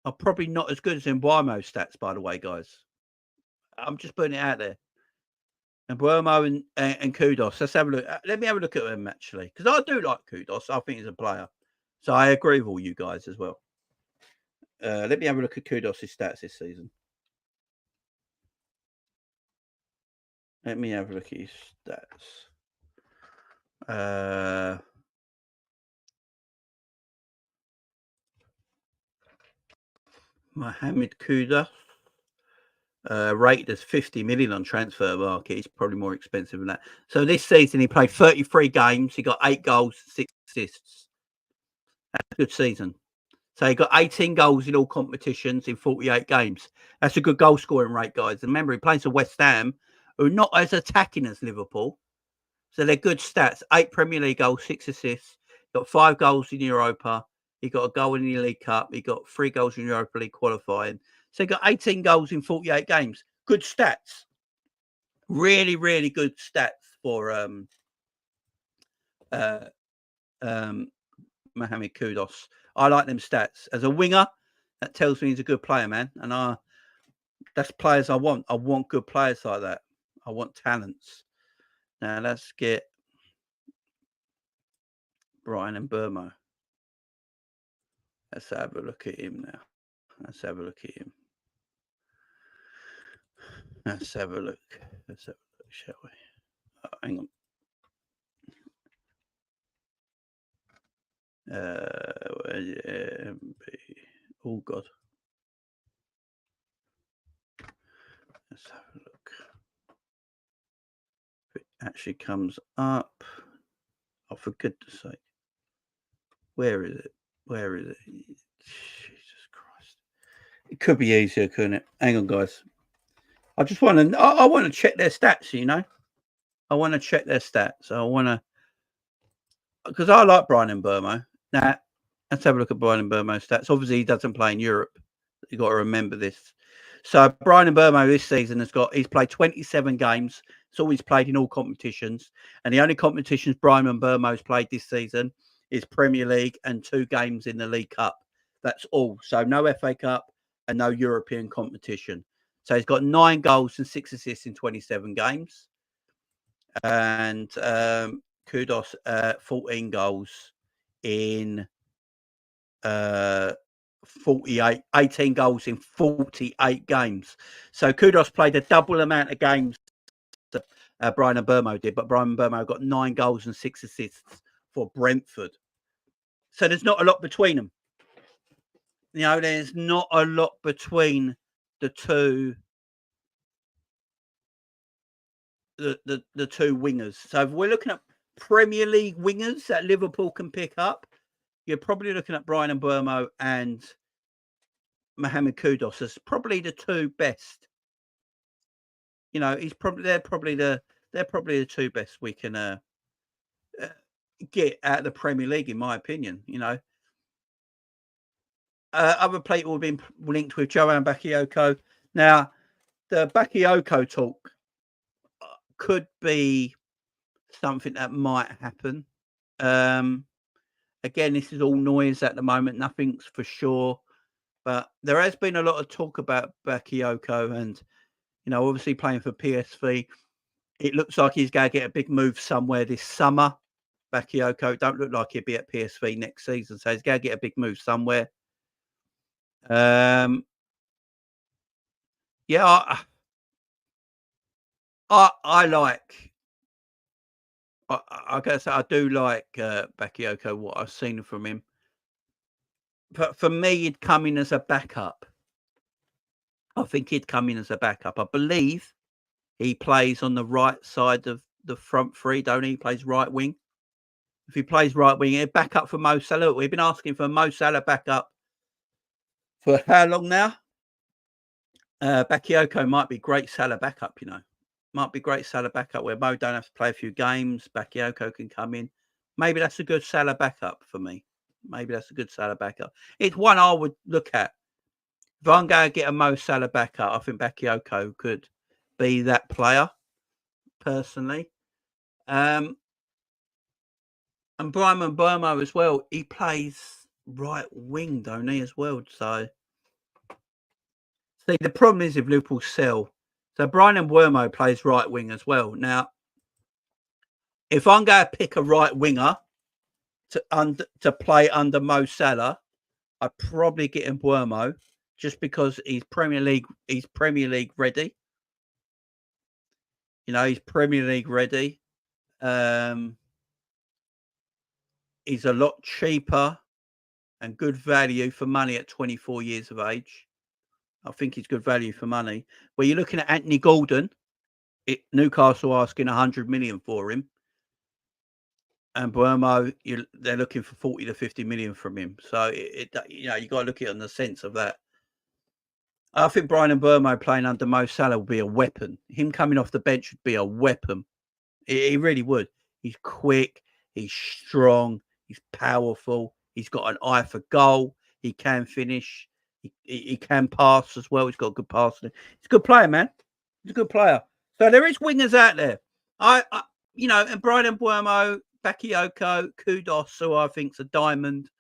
are probably not as good as Mbeumo's stats, by the way, guys. I'm just putting it out there. Mbeumo and Kudus. Let's have a look. Let me have a look at them, actually. Because I do like Kudus. I think he's a player. So I agree with all you guys as well. Let me have a look at Kudus' stats this season. Let me have a look at his stats. Mohamed Kudus. Rated as 50 million on transfer market. He's probably more expensive than that. So this season he played 33 games. He got 8 goals, 6 assists. That's a good season. So he got 18 goals in all competitions in 48 games. That's a good goal scoring rate, guys. And remember, he plays for West Ham, who are not as attacking as Liverpool. So they're good stats. 8 Premier League goals, 6 assists. Got 5 goals in Europa. He got a goal in the League Cup. He got 3 goals in Europa League qualifying. So he got 18 goals in 48 games. Good stats. Really, really good stats for Mohamed Kudus. I like them stats. As a winger, that tells me he's a good player, man. And that's players I want. I want good players like that. I want talents. Now let's get Bryan and Mbeumo. Let's have a look at him now. Let's have a look at him. Let's have a look. Let's have a look, shall we? Oh, hang on. Oh, God. Let's have a look. If it actually comes up. Oh, for goodness sake. Where is it? Where is it? Jesus Christ. It could be easier, couldn't it? Hang on, guys. I just want to, I want to check their stats, you know? I want to check their stats. I want to, because I like Bryan Mbeumo. Now, let's have a look at Bryan Mbeumo's stats. Obviously, he doesn't play in Europe. You've got to remember this. So, Bryan Mbeumo this season he's played 27 games. It's always played in all competitions. And the only competitions Bryan Mbeumo's played this season is Premier League and 2 games in the League Cup. That's all. So, no FA Cup and no European competition. So, he's got 9 goals and 6 assists in 27 games. And Kudus, 14 goals in 18 goals in 48 games. So Kudus played a double amount of games that Bryan Mbeumo did, but Bryan Mbeumo got 9 goals and 6 assists for Brentford. So there's not a lot between them. You know, there's not a lot between the two. The 2 wingers. So if we're looking at Premier League wingers that Liverpool can pick up, you're probably looking at Bryan Mbeumo and Mohamed Kudus as probably the 2 best. You know, they're probably the 2 best we can get out of the Premier League, in my opinion. You know, other people have been linked with Johan Bakayoko. Now, the Bakayoko talk could be something that might happen. Again, this is all noise at the moment. Nothing's for sure. But there has been a lot of talk about Bakayoko and, you know, obviously playing for PSV. It looks like he's going to get a big move somewhere this summer. Bakayoko don't look like he'll be at PSV next season, so he's going to get a big move somewhere. Yeah, I like. I gotta say, I do like Bakayoko. What I've seen from him, but for me, he'd come in as a backup. I think he'd come in as a backup. I believe he plays on the right side of the front three, don't he? He plays right wing. If he plays right wing, he'd back up for Mo Salah. We've been asking for Mo Salah backup for how long now? Bakayoko might be great Salah backup, you know. Might be great Salah backup where Mo don't have to play a few games. Bakayoko can come in. Maybe that's a good Salah backup for me. Maybe that's a good Salah backup. It's one I would look at. If I'm going to get a Mo Salah backup, I think Bakayoko could be that player, personally. And Bryan Mbeumo as well. He plays right wing, don't he, as well? So, see, the problem is if Liverpool sell. So Bryan Mbeumo plays right wing as well. Now, if I'm going to pick a right winger to play under Mo Salah, I'd probably get Mbeumo just because he's Premier League ready. You know, he's Premier League ready. He's a lot cheaper and good value for money at 24 years of age. I think he's good value for money. Where you're looking at Anthony Gordon, Newcastle asking 100 million for him. And Mbeumo, they're looking for 40 to 50 million from him. So, you got to look at it in the sense of that. I think Bryan Mbeumo playing under Mo Salah will be a weapon. Him coming off the bench would be a weapon. He really would. He's quick. He's strong. He's powerful. He's got an eye for goal. He can finish. He can pass as well. He's got a good passing. He's a good player, man. He's a good player. So there is wingers out there. And Bryan Mbeumo, Bakayoko, Kudos, who I think's a diamond.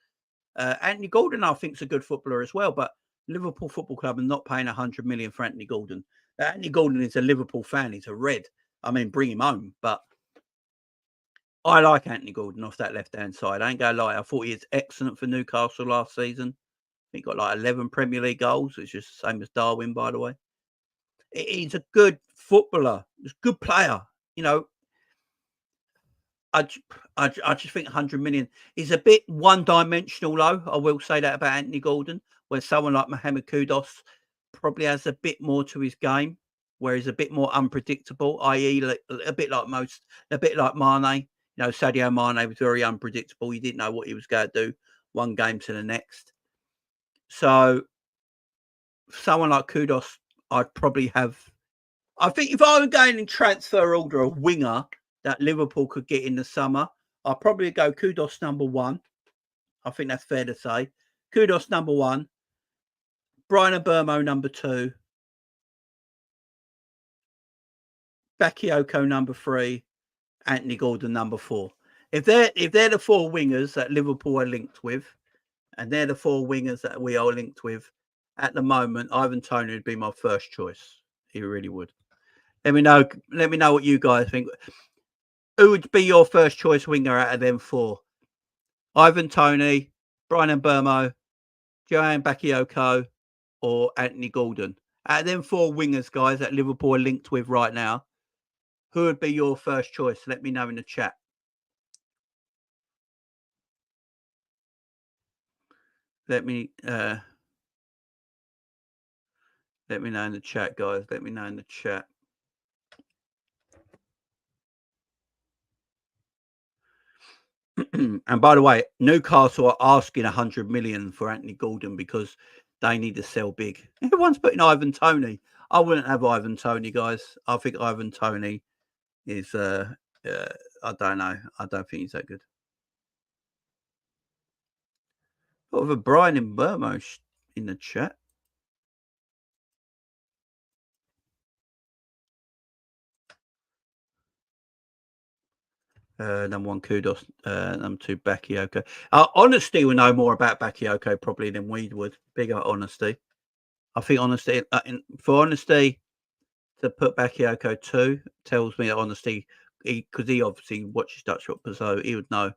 Anthony Gordon, I think's a good footballer as well. But Liverpool Football Club are not paying 100 million for Anthony Gordon. Anthony Gordon is a Liverpool fan. He's a red. I mean, bring him home. But I like Anthony Gordon off that left-hand side. I ain't going to lie. I thought he was excellent for Newcastle last season. He got like 11 Premier League goals. It's just the same as Darwin, by the way. He's a good footballer. He's a good player. You know, I just think 100 million is a bit one-dimensional, though. I will say that about Anthony Gordon, where someone like Mohamed Kudus probably has a bit more to his game, where he's a bit more unpredictable, i.e. a bit like Mane. You know, Sadio Mane was very unpredictable. You didn't know what he was going to do one game to the next. So, someone like Kudus, I'd probably have. I think if I were going in transfer order, a winger that Liverpool could get in the summer, I'd probably go Kudus number 1. I think that's fair to say. Kudus number 1. Bryan Mbeumo number 2. Bakayoko number 3. Anthony Gordon number 4. If they're the 4 wingers that Liverpool are linked with, and they're the 4 wingers that we are linked with at the moment, Ivan Toney would be my first choice. He really would. Let me know what you guys think. Who would be your first choice winger out of them 4? Ivan Toney, Bryan Mbeumo, Johan Bakayoko, or Anthony Gordon? Out of them 4 wingers, guys, that Liverpool are linked with right now, who would be your first choice? Let me know in the chat. Let me know in the chat, guys. Let me know in the chat. And by the way, Newcastle are asking 100 million for Anthony Gordon because they need to sell big. Everyone's putting Ivan Toney. I wouldn't have Ivan Toney, guys. I think Ivan Toney is, I don't know. I don't think he's that good. What of a Bryan Mbeumo in the chat? Number 1, Kudos. Number 2, Bakayoko. Honesty will know more about Bakayoko probably than we would. Bigger honesty. I think honesty. For honesty, to put Bakayoko 2 tells me that honestly, because he obviously watches Dutch football, so he would know.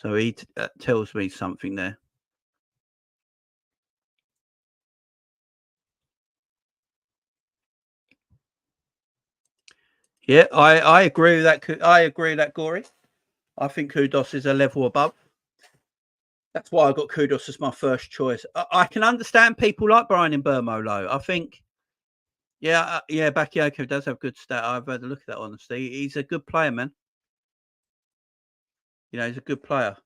So he tells me something there. Yeah, I agree with that. I agree with that, Gory. I think Kudos is a level above. That's why I got Kudos as my first choice. I can understand people like Bryan and Mbeumo, though. I think, yeah, Bakayoko does have good stat. I've had a look at that, honestly. He's a good player, man. You know, he's a good player.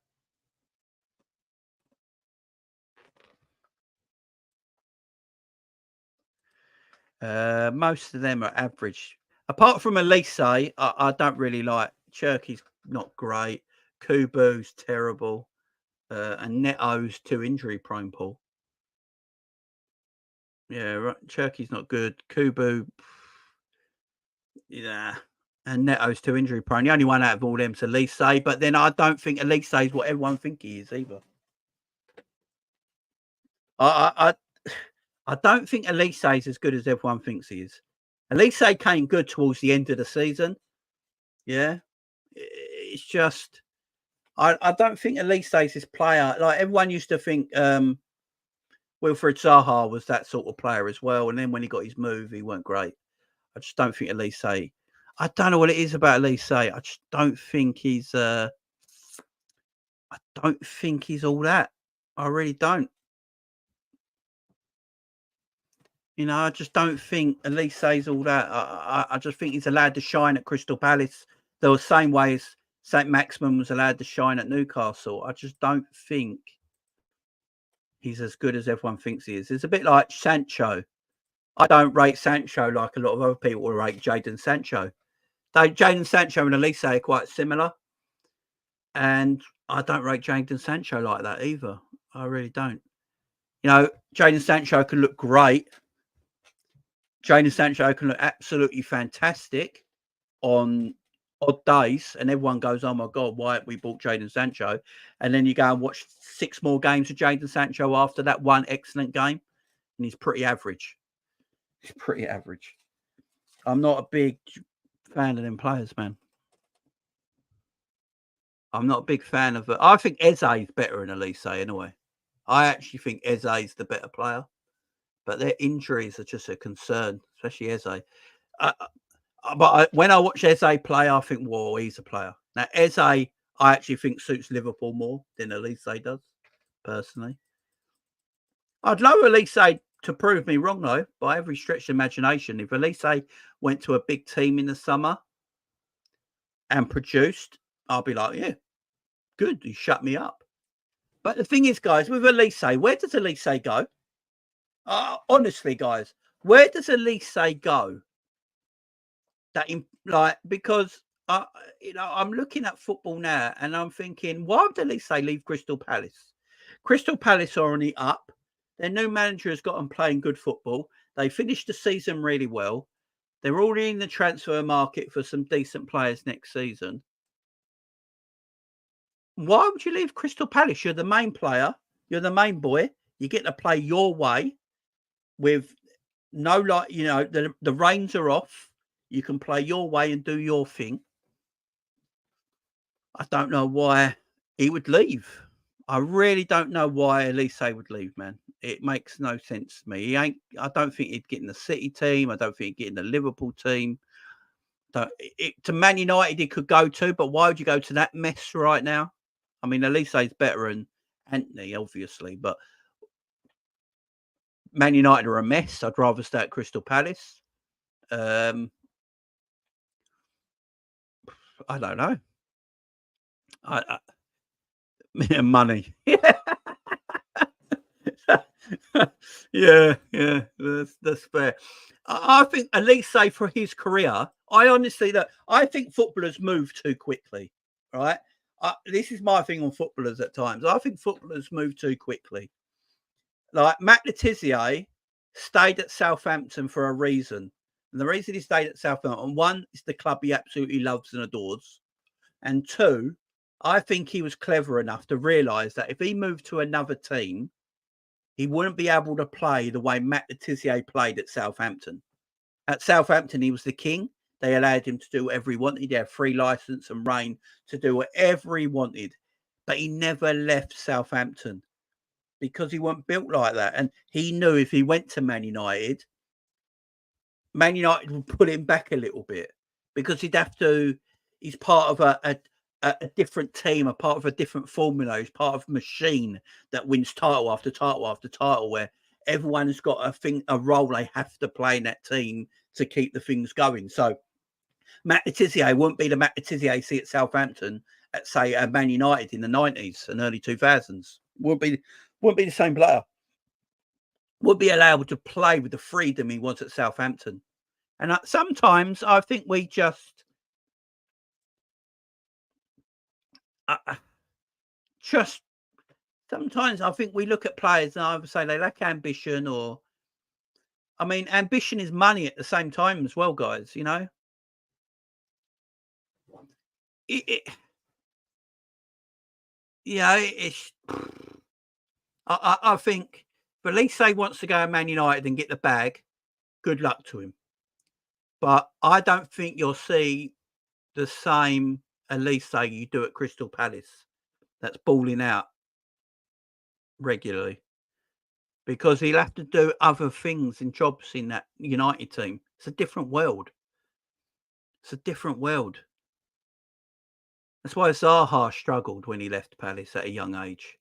Most of them are average. Apart from Elise, I don't really like. Cherky's not great. Kubu's terrible. And Neto's too injury prone, Paul. Yeah, right. Cherky's not good. Kubu, yeah. And Neto's too injury prone. The only one out of all them is Elise, but then I don't think Elise is what everyone thinks he is either. I don't think Elise is as good as everyone thinks he is. Elise came good towards the end of the season. Yeah. It's just I don't think Elise is this player. Like everyone used to think Wilfred Zaha was that sort of player as well. And then when he got his move, he weren't great. I just don't think Elise. I don't know what it is about Elise. I just don't think he's I don't think he's all that. I really don't. You know, I just don't think Elise is all that. I just think he's allowed to shine at Crystal Palace the same way as St. Maximin was allowed to shine at Newcastle. I just don't think he's as good as everyone thinks he is. It's a bit like Sancho. I don't rate Sancho like a lot of other people will rate Jadon Sancho. Jadon Sancho and Elise are quite similar. And I don't rate Jadon Sancho like that either. I really don't. You know, Jadon Sancho can look great. Jadon Sancho can look absolutely fantastic on odd days, and everyone goes, "Oh my god, why we bought Jadon Sancho?" And then you go and watch 6 more games of Jadon Sancho after that one excellent game, and he's pretty average. He's pretty average. I'm not a big fan of them players, man. I'm not a big fan of it. I think Eze is better than Elise anyway. I actually think Eze is the better player, but their injuries are just a concern, especially Eze. When I watch Eze play, I think, whoa, he's a player. Now, Eze, I actually think suits Liverpool more than Elise does, personally. I'd love Elise to prove me wrong, though, by every stretch of imagination. If Elise went to a big team in the summer and produced, I'll be like, yeah, good, you shut me up. But the thing is, guys, with Elise, where does Elise go? Honestly, guys, where does Elise go? Because I'm looking at football now and I'm thinking, why would Elise leave Crystal Palace? Crystal Palace are on the up. Their new manager has got them playing good football. They finished the season really well. They're already in the transfer market for some decent players next season. Why would you leave Crystal Palace? You're the main player. You're the main boy. You get to play your way with no, the reins are off. You can play your way and do your thing. I don't know why he would leave. I really don't know why Elise would leave, man. It makes no sense to me. I don't think he'd get in the City team. I don't think he'd get in the Liverpool team. To Man United he could go to, but why would you go to that mess right now? I mean, Elise is better than Anthony, obviously, but Man United are a mess. I'd rather stay at Crystal Palace. I don't know. Money. yeah, that's fair. I think Elise for his career. I think footballers move too quickly. Right. This is my thing on footballers at times. I think footballers move too quickly. Like Matt Letizia stayed at Southampton for a reason. And the reason he stayed at Southampton, one, is the club he absolutely loves and adores. And two, I think he was clever enough to realise that if he moved to another team, he wouldn't be able to play the way Matt Letizia played at Southampton. At Southampton, he was the king. They allowed him to do whatever he wanted. He had free license and reign to do whatever he wanted. But he never left Southampton because he wasn't built like that. And he knew if he went to Man United would pull him back a little bit because he'd have to. He's part of a different team, a part of a different formula. He's part of a machine that wins title after title after title, where everyone has got a role they have to play in that team to keep the things going. So Matt Letizia wouldn't be the Matt Letizia you see at Southampton at, say, Man United in the 90s and early 2000s. Wouldn't be the same player. Would be allowed to play with the freedom he was at Southampton. And sometimes I think we just sometimes I think we look at players and I would say they lack ambition, or I mean, ambition is money at the same time as well, guys. You know, it's. I think if Elise wants to go to Man United and get the bag, good luck to him. But I don't think you'll see the same Elise you do at Crystal Palace. That's balling out regularly, because he'll have to do other things and jobs in that United team. It's a different world. It's a different world. That's why Zaha struggled when he left Palace at a young age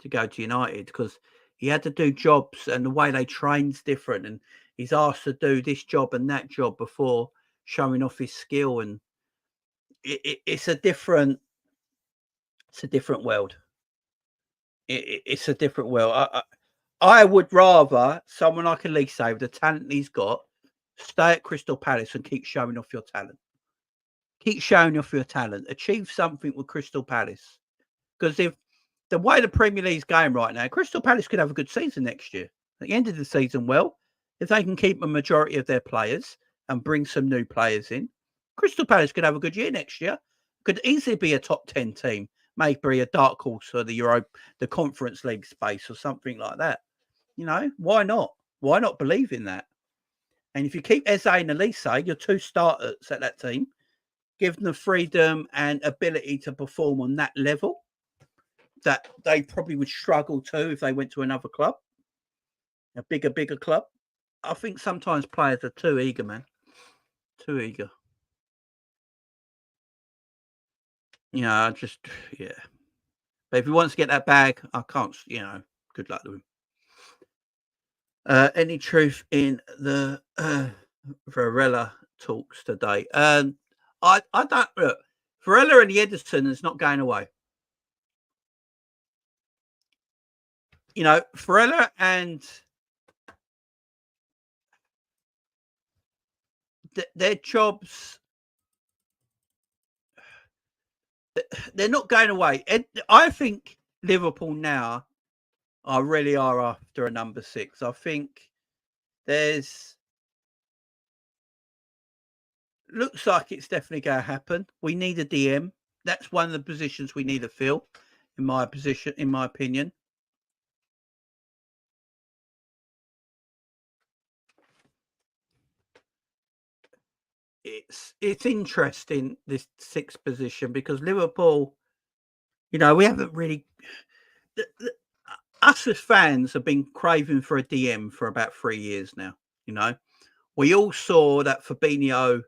to go to United, because he had to do jobs and the way they train's different, and he's asked to do this job and that job before showing off his skill, and it's a different world. It's a different world. I would rather someone like Elise with the talent he's got stay at Crystal Palace and keep showing off your talent. Keep showing off your talent. Achieve something with Crystal Palace. Because if the way the Premier League's going right now, Crystal Palace could have a good season next year. At the end of the season, well, if they can keep a majority of their players and bring some new players in, Crystal Palace could have a good year next year. Could easily be a top 10 team, maybe a dark horse for the Conference League space or something like that. You know, why not? Why not believe in that? And if you keep Eze and Elise, your two starters at that team, give them the freedom and ability to perform on that level that they probably would struggle to if they went to another club, a bigger club. I think sometimes players are too eager, man. Too eager. You know, yeah. But if he wants to get that bag, I can't, good luck to him. Any truth in the Varela talks today? I don't look. Varela and the Ederson is not going away. You know, Varela and their jobs, they're not going away. I think Liverpool now really are after a number 6. I think looks like it's definitely going to happen. We need a DM. That's one of the positions we need to fill, in my opinion. It's interesting, this 6th position, because Liverpool, we haven't really. Us as fans have been craving for a DM for about 3 years now. We all saw that Fabinho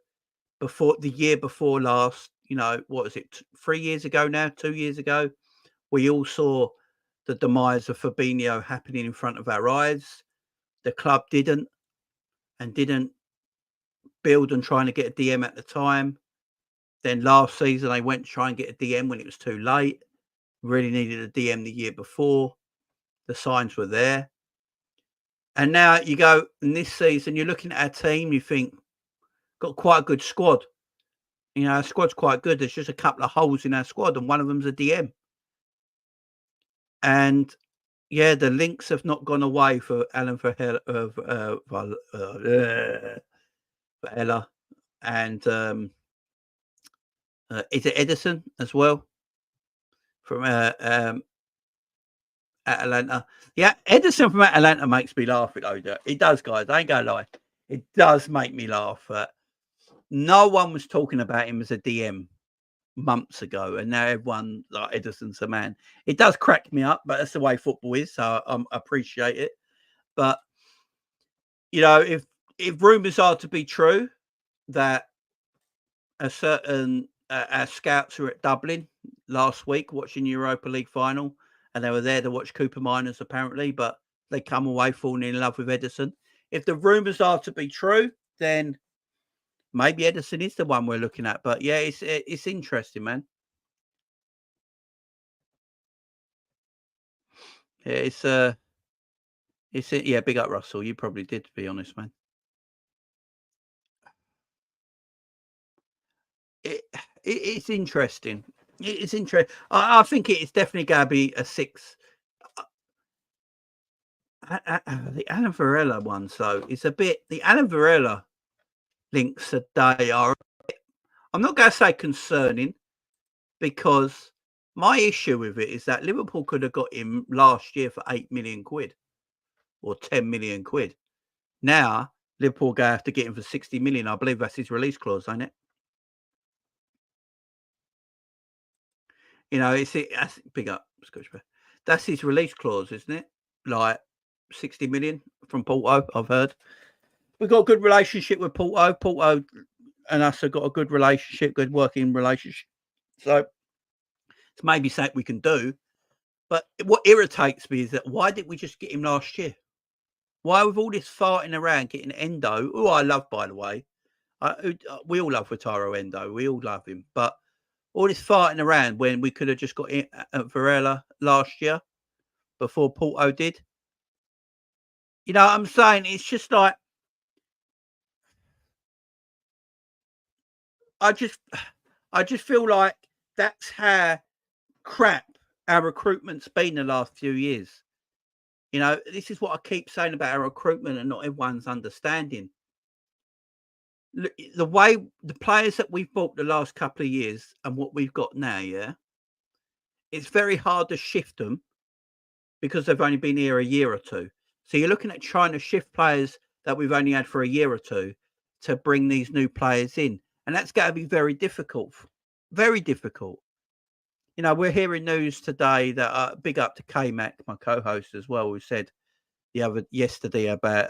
before the year before last. What was it? 3 years ago now? 2 years ago, we all saw the demise of Fabinho happening in front of our eyes. The club didn't build on trying to get a DM at the time. Then last season they went to try and get a DM when it was too late. Really needed a DM the year before. The signs were there. And now you go in this season, you're looking at our team, you think, got quite a good squad. Our squad's quite good. There's just a couple of holes in our squad, and one of them's a DM. And yeah, the links have not gone away for Alan Varela and is it Ederson as well from Atalanta? Yeah, Ederson from Atalanta makes me laugh. He does, guys. I ain't gonna lie. It does make me laugh that no one was talking about him as a DM months ago, and now everyone like Ederson's the man. It does crack me up, but that's the way football is, so I appreciate it. But if rumours are to be true that a certain our scouts were at Dublin last week watching Europa League final, and they were there to watch Cooper Miners apparently, but they come away falling in love with Ederson. If the rumours are to be true, then maybe Ederson is the one we're looking at. But yeah, it's interesting, man. Yeah, yeah, big up Russell. You probably did, to be honest, man. It's interesting. It's interesting. I think it's definitely going to be a 6. The Alan Varela one, so it's a bit. The Alan Varela links today are. I'm not going to say concerning, because my issue with it is that Liverpool could have got him last year for 8 million quid or 10 million quid. Now Liverpool going to have to get him for 60 million. I believe that's his release clause, ain't it? That's big up, Scottish. That's his release clause, isn't it? Like 60 million from Porto, I've heard. We've got a good relationship with Porto. Porto and us have got a good relationship, good working relationship. So it's maybe something we can do. But what irritates me is that why didn't we just get him last year? Why, with all this farting around, getting Endo, who I love, by the way. We all love Wataru Endo. We all love him. But all this farting around when we could have just got Varela last year before Porto did. You know what I'm saying? It's just like, I just feel like that's how crap our recruitment's been the last few years. This is what I keep saying about our recruitment and not everyone's understanding. Look, the way the players that we've bought the last couple of years and what we've got now, yeah, it's very hard to shift them because they've only been here a year or two. So you're looking at trying to shift players that we've only had for a year or two to bring these new players in. And that's going to be very difficult. Very difficult. We're hearing news today that big up to K-Mac, my co-host as well, who said the other day about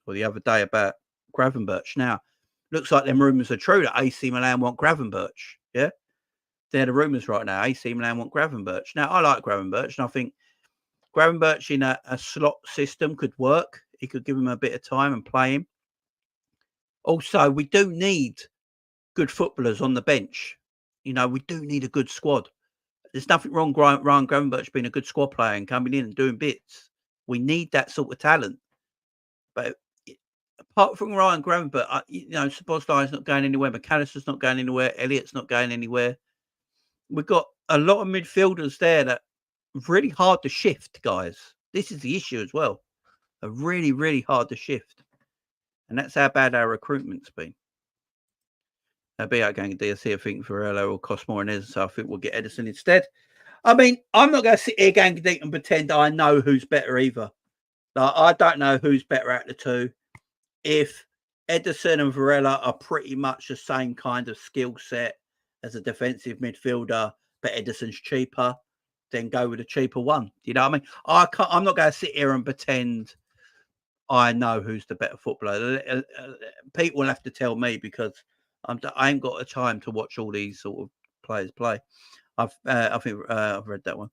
Gravenberch. Now, looks like them rumours are true that AC Milan want Gravenberch. Yeah, they're the rumours right now. AC Milan want Gravenberch. Now, I like Gravenberch, and I think Gravenberch in a slot system could work. He could give him a bit of time and play him. Also, we do need good footballers on the bench. We do need a good squad. There's nothing wrong with Ryan Gravenberch being a good squad player and coming in and doing bits. We need that sort of talent. But apart from Ryan Gravenberch, Szoboszlai's not going anywhere. McAllister's not going anywhere. Elliott's not going anywhere. We've got a lot of midfielders there that are really hard to shift, guys. This is the issue as well. Are really, really hard to shift. And that's how bad our recruitment's been. Be out going to DSC. I think Varela will cost more than Ederson, so I think we'll get Ederson instead. I mean, I'm not going to sit here going to and pretend I know who's better either. Like, I don't know who's better out of the two. If Ederson and Varela are pretty much the same kind of skill set as a defensive midfielder, but Ederson's cheaper, then go with the cheaper one. You know what I mean? I'm not going to sit here and pretend I know who's the better footballer. People will have to tell me, because I ain't got the time to watch all these sort of players play. I think I've read that one.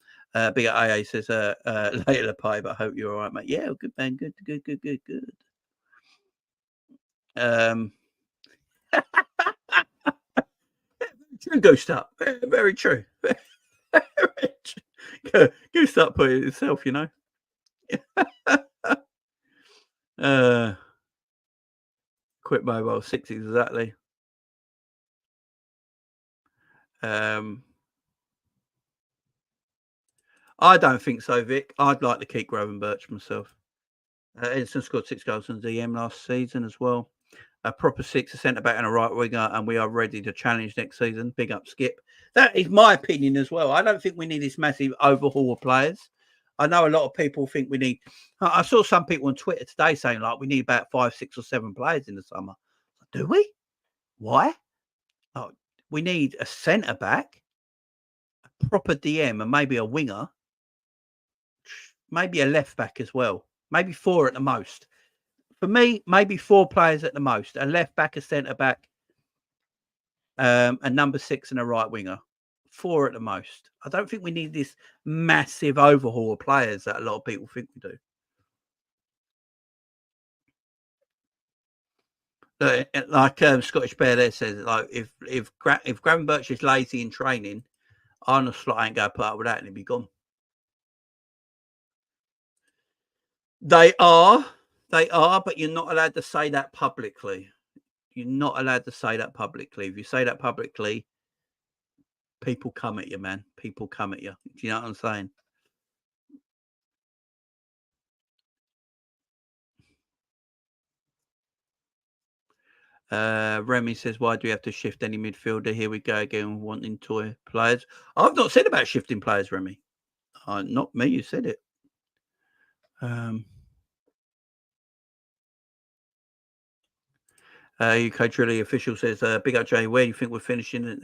Big AA says later the pie, but I hope you're all right, mate. Yeah, good man, good. True, Ghost up. Very true. Ghost up put it itself, Quit mobile 6 exactly. I don't think so, Vic. I'd like to keep Gravenberch myself. Ederson scored 6 goals in DM last season as well. A proper 6, a centre back and a right winger, and we are ready to challenge next season. Big up, Skip. That is my opinion as well. I don't think we need this massive overhaul of players. I know a lot of people think we need. I saw some people on Twitter today saying like we need about 5, 6, or 7 players in the summer. Do we? Why? Oh, we need a centre back, a proper DM, and maybe a winger. Maybe a left back as well. Maybe 4 at the most. For me, maybe 4 players at the most. A left back, a centre back, a number 6, and a right winger. 4 at the most. I don't think we need this massive overhaul of players that a lot of people think we do. Like Scottish Bear there says, like if Gravenberch is lazy in training, Arne Slot ain't going to put up with that and he'll be gone. They are, but you're not allowed to say that publicly. You're not allowed to say that publicly. If you say that publicly, people come at you, man. People come at you. Do you know what I'm saying? Remy says, why do we have to shift any midfielder? Here we go again, wanting toy players. I've not said about shifting players, Remy. Not me, you said it. UK Trilly official says, big up Jay, where do you think we're finishing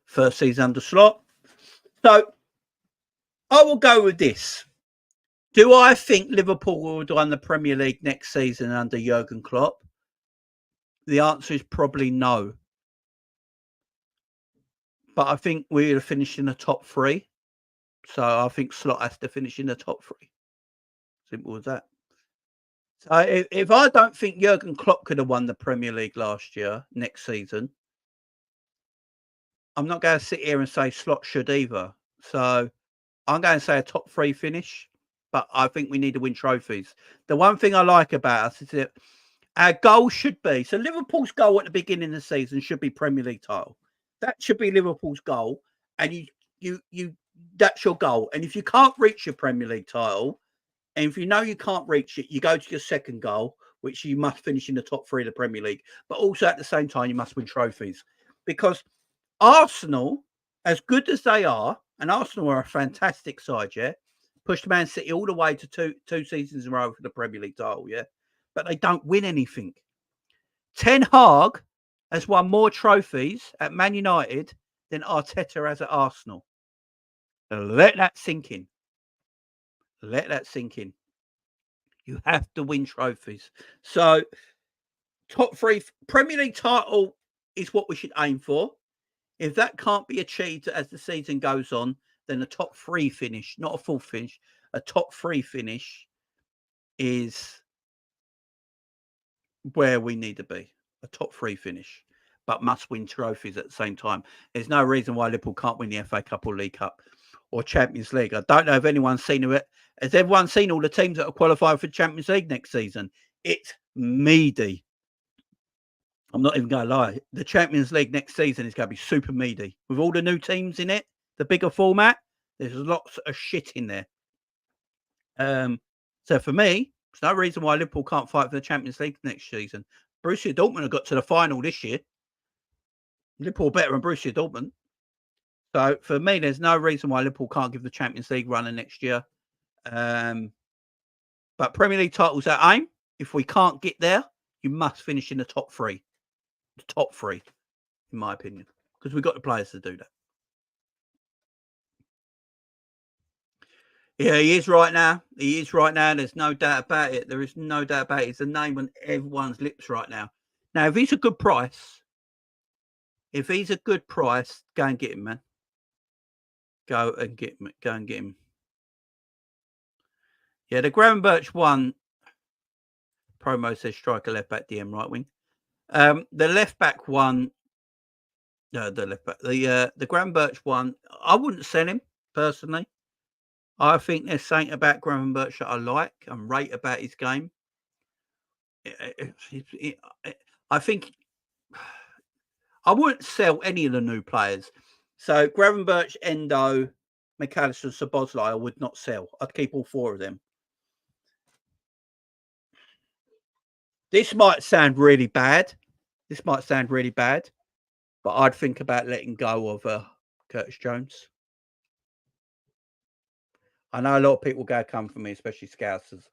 first season under Slot? So I will go with this. Do I think Liverpool will win the Premier League next season under Jürgen Klopp? The answer is probably no. But I think we'll finish in the top 3. So I think Slot has to finish in the top 3. Simple as that. So if I don't think Jürgen Klopp could have won the Premier League last year, next season, I'm not going to sit here and say Slot should either. So I'm going to say a top 3 finish, but I think we need to win trophies. The one thing I like about us is that our goal should be, so Liverpool's goal at the beginning of the season should be Premier League title. That should be Liverpool's goal. And you that's your goal. And if you can't reach your Premier League title, and if you know you can't reach it, you go to your second goal, which you must finish in the top 3 of the Premier League. But also at the same time, you must win trophies. Because Arsenal, as good as they are, and Arsenal are a fantastic side, yeah, pushed Man City all the way to two seasons in a row for the Premier League title, yeah, but they don't win anything. Ten Hag has won more trophies at Man United than Arteta has at Arsenal. Let that sink in. Let that sink in. You have to win trophies. So, top 3 Premier League title is what we should aim for. If that can't be achieved as the season goes on, then a top 3 finish, not a full finish, a top 3 finish is where we need to be. A top 3 finish, but must win trophies at the same time. There's no reason why Liverpool can't win the FA Cup or League Cup or Champions League. I don't know if anyone's seen it. Has everyone seen all the teams that are qualified for Champions League next season? It's meaty. I'm not even going to lie. The Champions League next season is going to be super meaty. With all the new teams in it, the bigger format, there's lots of shit in there. So for me, there's no reason why Liverpool can't fight for the Champions League next season. Borussia Dortmund have got to the final this year. Liverpool better than Borussia Dortmund. So for me, there's no reason why Liverpool can't give the Champions League run next year. But Premier League titles our aim. If we can't get there, you must finish in the top 3. The top 3, in my opinion, because we've got the players to do that. Yeah, he is right now. He is right now. There's no doubt about it. There is no doubt about it. It's a name on everyone's lips right now. Now, if he's a good price, go and get him, man. Go and get him. Yeah, the Gravenberch one promo says striker, left back, DM, right wing. The left back one, the left back, the Gravenberch one, I wouldn't sell him personally. I think there's something about Gravenberch that I like and rate about his game. I think I wouldn't sell any of the new players. So Gravenberch, Endo, McAllister, Szoboszlai, I would not sell. I'd keep all 4 of them. This might sound really bad. But I'd think about letting go of Curtis Jones. I know a lot of people go come for me, especially Scousers.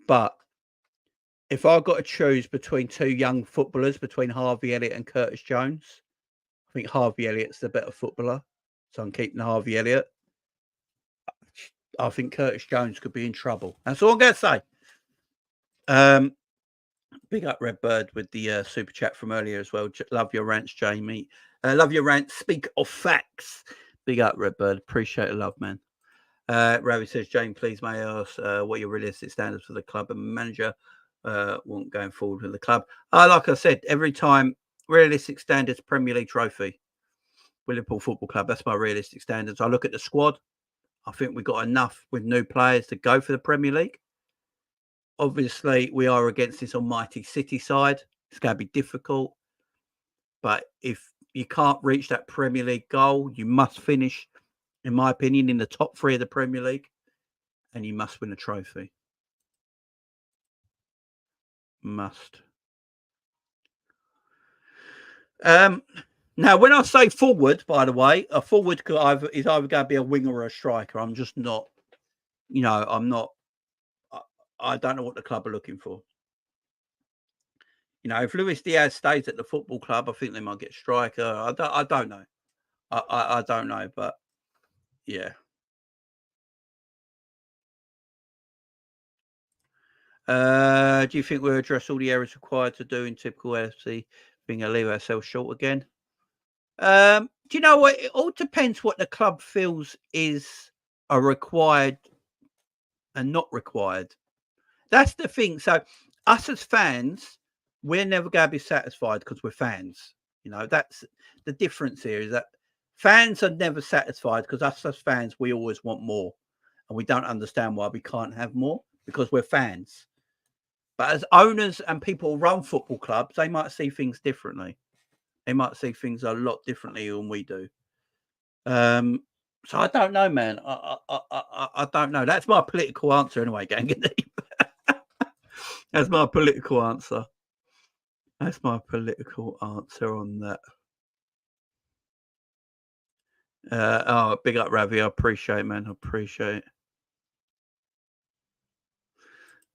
But if I've got to choose between two young footballers, between Harvey Elliott and Curtis Jones, I think Harvey Elliott's the better footballer. So I'm keeping Harvey Elliott. I think Curtis Jones could be in trouble. That's all I'm going to say. Big up Redbird with the super chat from earlier as well. Love your rants, Jamie. Love your rants. Speak of facts. Big up Redbird. Appreciate the love, man. Ravi says, Jane, please may I ask what your realistic standards for the club and manager want going forward with the club? Like I said, every time, realistic standards, Premier League trophy. Liverpool Football Club, that's my realistic standards. I look at the squad. I think we've got enough with new players to go for the Premier League. Obviously, we are against this almighty City side. It's going to be difficult. But if you can't reach that Premier League goal, you must finish, in my opinion, in the top 3 of the Premier League. And you must win a trophy. Must. Now, when I say forward, by the way, a forward is either going to be a winger or a striker. I'm just not, I'm not. I don't know what the club are looking for. If Luis Diaz stays at the football club, I think they might get striker. I don't know. I don't know, but yeah. Do you think we'll address all the errors required to do in typical LFC, being a leave ourselves short again? Do you know what? It all depends what the club feels is a required and not required. That's the thing. So us as fans, we're never going to be satisfied because we're fans. That's the difference here, is that fans are never satisfied because us as fans, we always want more. And we don't understand why we can't have more because we're fans. But as owners and people who run football clubs, they might see things differently. They might see things a lot differently than we do. So I don't know, man. I don't know. That's my political answer anyway, gang. That's my political answer. That's my political answer on that. Big up, Ravi. I appreciate it, man. I appreciate it.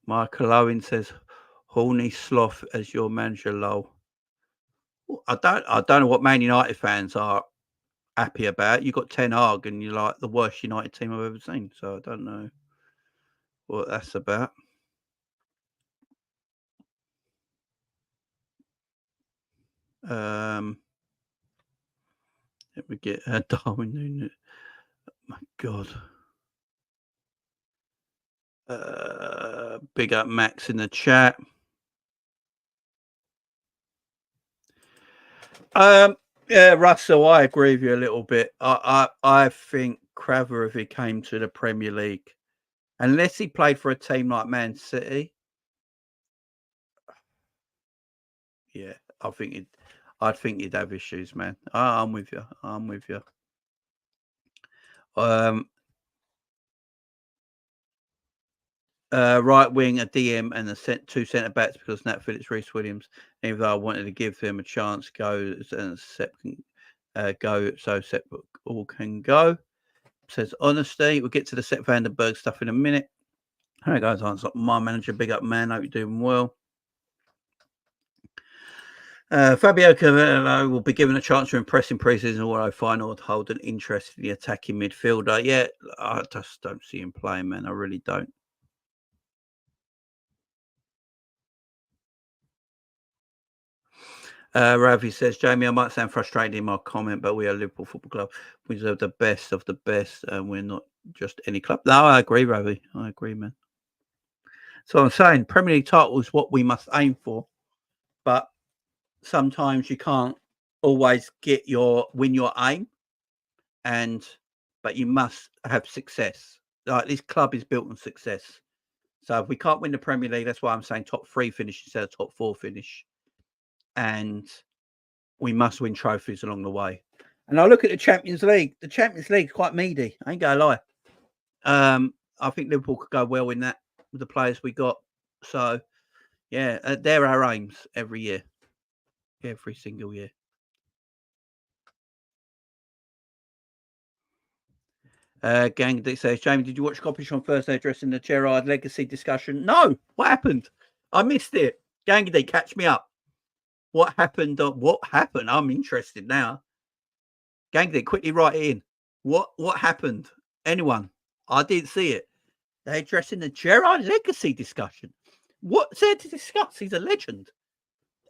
Michael Owen says, Arne Slot as your manager, lol. I don't know what Man United fans are happy about. You got Ten Hag and you're like the worst United team I've ever seen. So I don't know what that's about. Let me get Darwin Nunez. Oh my God. Big up Max in the chat. Yeah, Russell, I agree with you a little bit. I think Craver, if he came to the Premier League, unless he played for a team like Man City, yeah, I think he'd have issues, man. I'm with you. I'm with you. Right wing, a DM, and two centre backs because Nat Phillips, Reece Williams. Even though I wanted to give them a chance, go and Sepp can go, so Sepp all can go. Says honesty. We'll get to the Sepp Vandenberg stuff in a minute. All right, guys. Answer my manager. Big up, man. Hope you're doing well. Fabio Cavallo will be given a chance to impress in pre-season, although Feyenoord hold an interest in the attacking midfielder. Yeah, I just don't see him playing, man. I really don't. Ravi says, Jamie, I might sound frustrated in my comment, but we are Liverpool Football Club. We deserve the best of the best, and we're not just any club. No, I agree, Ravi. I agree, man. So I'm saying Premier League title is what we must aim for, but sometimes you can't always win your aim, but you must have success. Like this club is built on success. So if we can't win the Premier League, that's why I'm saying top 3 finish instead of top 4 finish. And we must win trophies along the way. And I look at the Champions League. The Champions League is quite meaty. I ain't gonna lie. I think Liverpool could go well in that with the players we got. So, yeah, they're our aims every year. Every single year. Gang that says, Jamie, did you watch Coppish on Thursday addressing the Gerrard legacy discussion? No. What happened? I missed it. Gangy, catch me up. What happened? What happened? I'm interested now. Gangy, quickly write it in. What happened? Anyone? I didn't see it. They're addressing the Gerrard legacy discussion. What's there to discuss? He's a legend.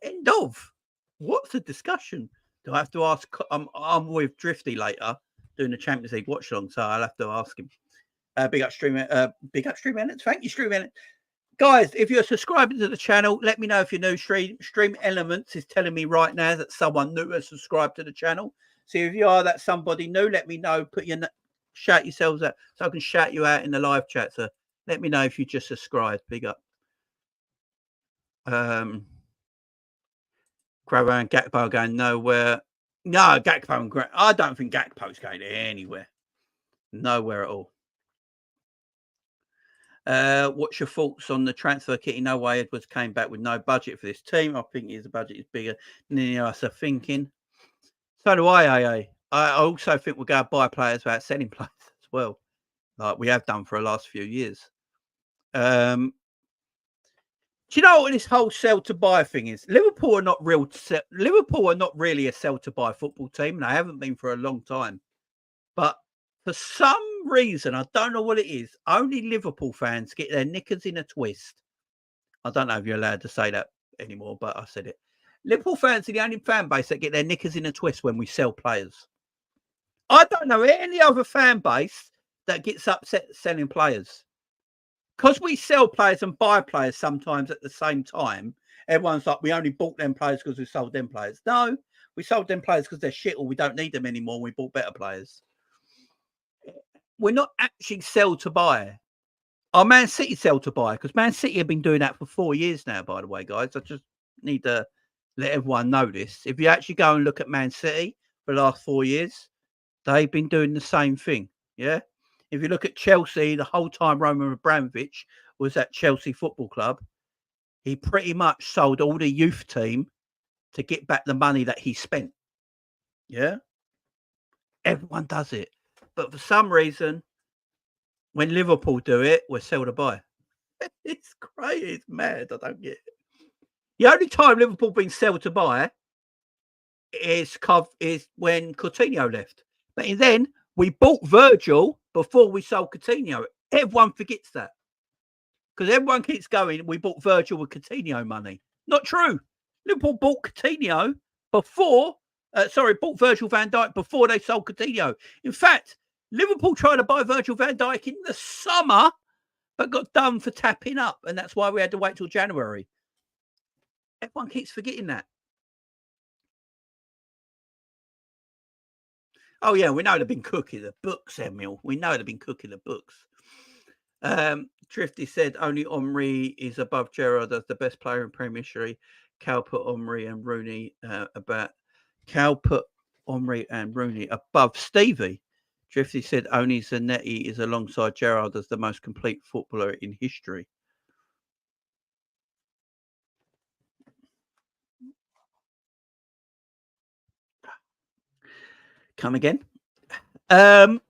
End of. What's the discussion? Do I have to ask? I'm with Drifty later doing the Champions League watch along, so I'll have to ask him. Big up stream Elements. Thank you, Stream Elements. Guys, if you're subscribing to the channel, let me know if you're new. Stream Elements is telling me right now that someone new has subscribed to the channel. So if you are that somebody new, let me know. Shout yourselves out so I can shout you out in the live chat. So let me know if you just subscribed. Big up. Cravo and Gakpo are going nowhere. No, Gakpo and I don't think Gakpo's going anywhere. Nowhere at all. What's your thoughts on the transfer kitty? No way Edwards came back with no budget for this team. I think his budget is bigger than any of us are thinking. So do I. I also think we'll go buy players without selling players as well, like we have done for the last few years. Do you know what this whole sell to buy thing is? Liverpool are not really a sell to buy football team, and they haven't been for a long time. But for some reason, I don't know what it is, only Liverpool fans get their knickers in a twist. I don't know if you're allowed to say that anymore, but I said it. Liverpool fans are the only fan base that get their knickers in a twist when we sell players. I don't know any other fan base that gets upset selling players. Because we sell players and buy players sometimes at the same time, everyone's like, we only bought them players because we sold them players. No, we sold them players because they're shit or we don't need them anymore. We bought better players. We're not actually sell to buy. Our Man City sell to buy, because Man City have been doing that for 4 years now, by the way, guys. I just need to let everyone know this. If you actually go and look at Man City for the last 4 years, they've been doing the same thing. Yeah. If you look at Chelsea, the whole time Roman Abramovich was at Chelsea Football Club, he pretty much sold all the youth team to get back the money that he spent. Yeah. Everyone does it. But for some reason, when Liverpool do it, we're sell to buy. It's crazy. It's mad. I don't get it. The only time Liverpool been sell to buy is when Coutinho left. But then we bought Virgil before we sold Coutinho. Everyone forgets that. Because everyone keeps going, we bought Virgil with Coutinho money. Not true. Liverpool bought Coutinho bought Virgil van Dijk before they sold Coutinho. In fact, Liverpool tried to buy Virgil van Dijk in the summer, but got done for tapping up. And that's why we had to wait till January. Everyone keeps forgetting that. Oh, yeah, we know they've been cooking the books, Emil. We know they've been cooking the books. Drifty said only Omri is above Gerrard as the best player in Premier History. Cal put Omri and Rooney above Stevie. Drifty said only Zanetti is alongside Gerrard as the most complete footballer in history. Come again. Cal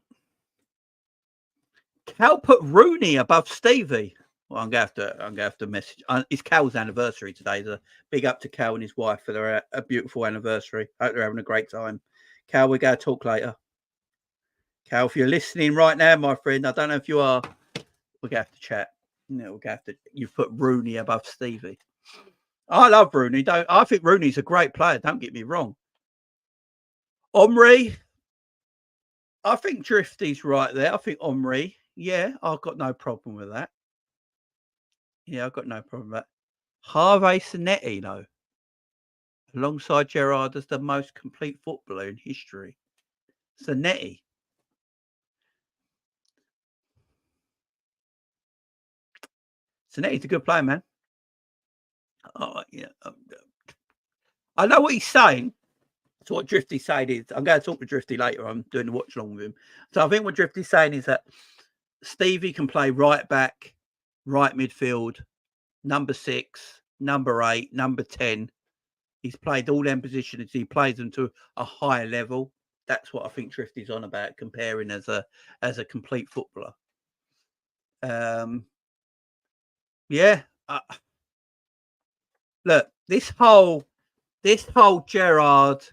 put Rooney above Stevie. Well, I'm gonna have to message. It's Cal's anniversary today. So big up to Cal and his wife for their a beautiful anniversary. Hope they're having a great time. Cal, we're gonna talk later. Cal, if you're listening right now, my friend, I don't know if you are. We're gonna have to chat. No, we're gonna have to. You've put Rooney above Stevie. I love Rooney. I think Rooney's a great player. Don't get me wrong. Omri, I think Drifty's right there. I think Omri. Yeah, I've got no problem with that. Yeah, I've got no problem with that. Harvey Zanetti, though, alongside Gerrard as the most complete footballer in history. Zanetti. Zanetti's a good player, man. Oh, yeah. I know what he's saying. So what Drifty's saying is, I'm going to talk to Drifty later. I'm doing the watch along with him. So I think what Drifty's saying is that Stevie can play right back, right midfield, number 6, number 8, number 10. He's played all them positions. He plays them to a higher level. That's what I think Drifty's on about, comparing as a complete footballer. Yeah. Look, this whole Gerrard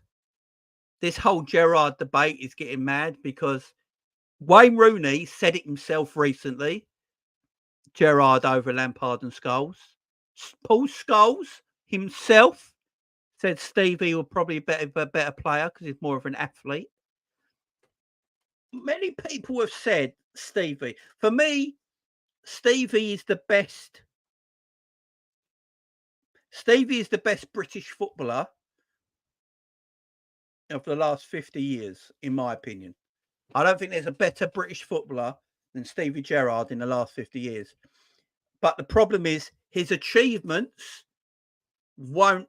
debate is getting mad because Wayne Rooney said it himself recently. Gerrard over Lampard and Scholes. Paul Scholes himself said Stevie was probably a better player because he's more of an athlete. Many people have said Stevie. For me, Stevie is the best. Stevie is the best British footballer of the last 50 years, in my opinion. I don't think there's a better British footballer than Stevie Gerrard in the last 50 years. But the problem is his achievements won't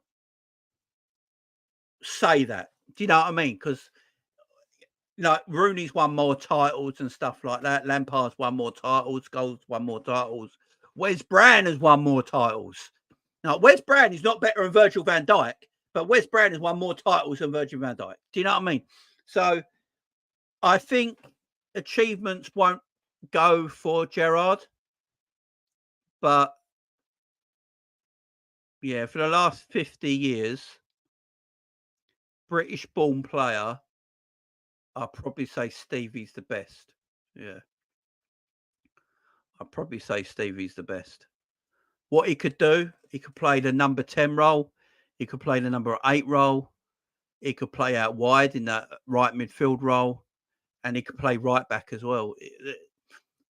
say that. Do you know what I mean? Because Rooney's won more titles and stuff like that. Lampard's won more titles. Scholes won more titles. Wes Bryan has won more titles. Now, Wes Bryan is not better than Virgil van Dijk, but Wes Bryan has won more titles than Virgil van Dijk. Do you know what I mean? So I think achievements won't go for Gerrard. But yeah, for the last 50 years, British-born player, I'll probably say Stevie's the best. Yeah. I'll probably say Stevie's the best. What he could do, he could play the number 10 role. He could play the number 8 role. He could play out wide in that right midfield role. And he could play right back as well.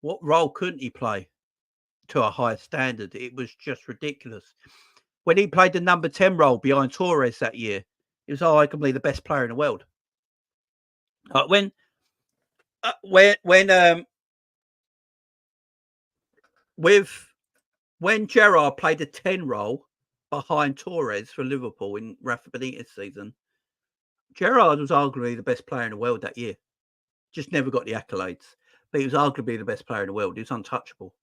What role couldn't he play to a higher standard? It was just ridiculous. When he played the number 10 role behind Torres that year, he was arguably the best player in the world. When Gerrard played the 10 role behind Torres for Liverpool in Rafa Benitez season, Gerrard was arguably the best player in the world that year. Just never got the accolades, but he was arguably the best player in the world. He was untouchable.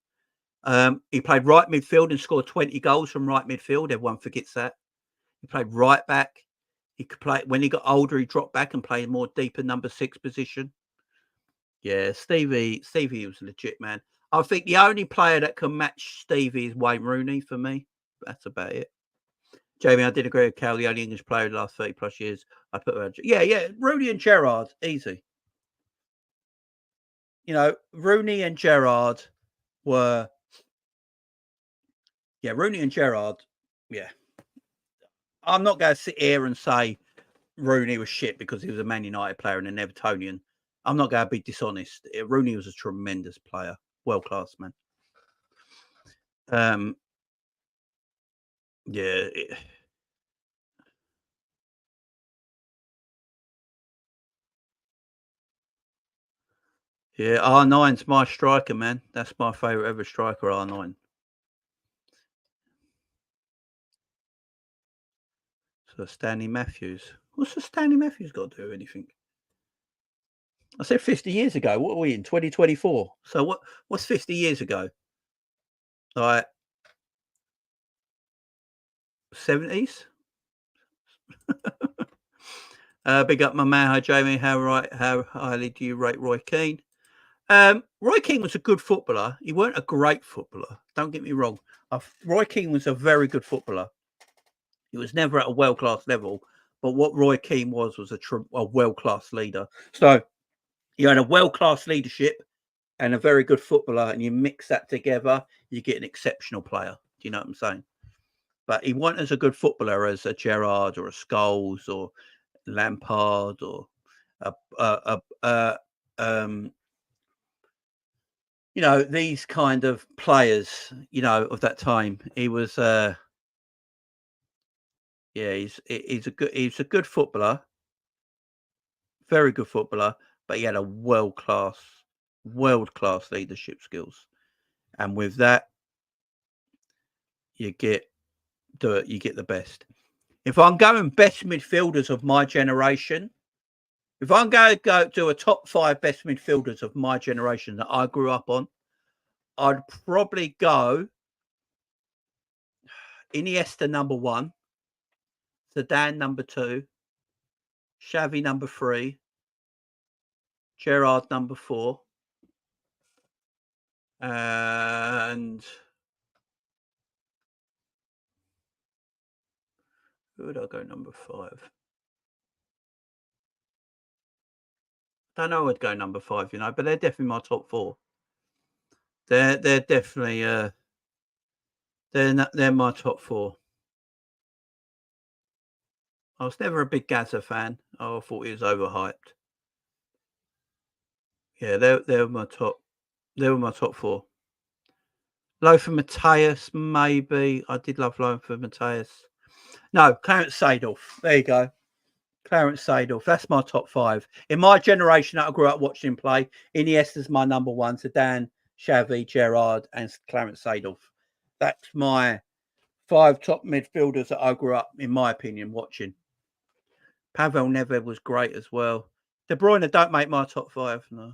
He played right midfield and scored 20 goals from right midfield. Everyone forgets that. He played right back. He could play when he got older. He dropped back and played a more deeper number 6 position. Yeah, Stevie was legit, man. I think the only player that can match Stevie is Wayne Rooney for me. That's about it. Jamie, I did agree with Cal, the only English player in the last 30 plus years. I put Rooney and Gerrard, easy. Rooney and Gerrard were. Yeah, Rooney and Gerrard. Yeah. I'm not going to sit here and say Rooney was shit because he was a Man United player and an Evertonian. I'm not going to be dishonest. Rooney was a tremendous player, world class man. Yeah. Yeah, R9's my striker, man. That's my favourite ever striker, R9. So Stanley Matthews. What's the Stanley Matthews got to do with anything? I said 50 years ago. What are we in? 2024. So what's 50 years ago? Like 70s? Big up my man. Hi, Jamie. How highly do you rate Roy Keane? Roy Keane was a good footballer. He weren't a great footballer. Don't get me wrong. Roy Keane was a very good footballer. He was never at a world-class level. But what Roy Keane was a world-class leader. So you had a world-class leadership and a very good footballer, and you mix that together, you get an exceptional player. Do you know what I'm saying? But he wasn't as a good footballer as a Gerrard or a Scholes or Lampard or these kind of players, of that time. He was he's a good footballer, very good footballer, but he had a world class leadership skills. And with that, you get the best. If I'm going best midfielders of my generation, if I'm going to go do a top 5 best midfielders of my generation that I grew up on, I'd probably go Iniesta number 1, Zidane number 2, Xavi number 3, Gerrard number 4. And who would I go number 5? Don't know who I'd go number 5, you know, but they're definitely my top 4. They're definitely they're my top 4. I was never a big Gaza fan. I thought he was overhyped. Yeah, they were my top. They were my top 4. Lothar Matthäus, maybe. I did love Lothar Matthäus. No, Clarence Seedorf. There you go. Clarence Seedorf. That's my top 5. In my generation that I grew up watching him play, Iniesta's my number 1. Zidane, Xavi, Gerrard, and Clarence Seedorf. That's my 5 top midfielders that I grew up, in my opinion, watching. Pavel Nedved was great as well. De Bruyne don't make my top 5. No.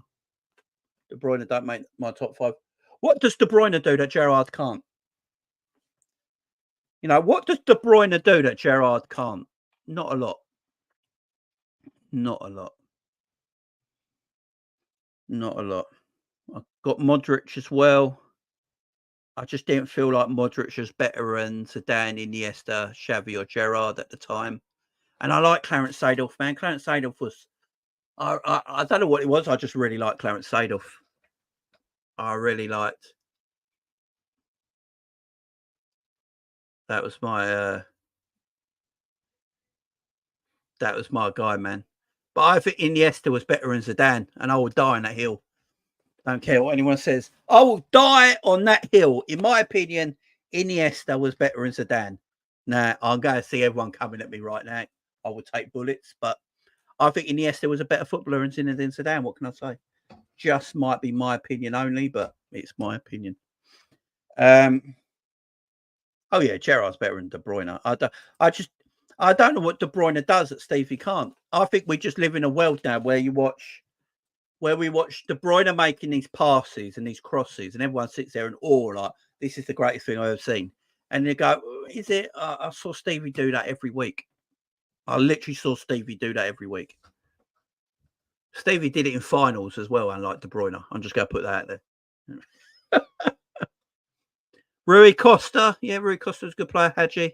De Bruyne don't make my top 5. What does De Bruyne do that Gerrard can't? You know, what does De Bruyne do that Gerrard can't? Not a lot. Not a lot. Not a lot. I've got Modric as well. I just didn't feel like Modric was better than Zidane, Iniesta, Xavi or Gerrard at the time. And I like Clarence Seedorf, man. Clarence Seedorf was... I don't know what it was. I just really liked Clarence Seedorf. I really liked... That was my guy, man. But I think Iniesta was better than Zidane, and I will die on that hill. Don't care what anyone says. I will die on that hill. In my opinion, Iniesta was better than Zidane. Now, I'm going to see everyone coming at me right now. I will take bullets, but I think Iniesta was a better footballer than Zinedine Zidane. What can I say? Just might be my opinion only, but it's my opinion. Oh yeah, Gerrard's better than De Bruyne. I don't know what De Bruyne does that Stevie can't. I think we just live in a world now where we watch De Bruyne making these passes and these crosses, and everyone sits there in awe, like, this is the greatest thing I've ever seen. And they go, is it? I saw Stevie do that every week. I literally saw Stevie do that every week. Stevie did it in finals as well, unlike De Bruyne. I'm just going to put that out there. Rui Costa. Yeah, Rui Costa was a good player. Hadji.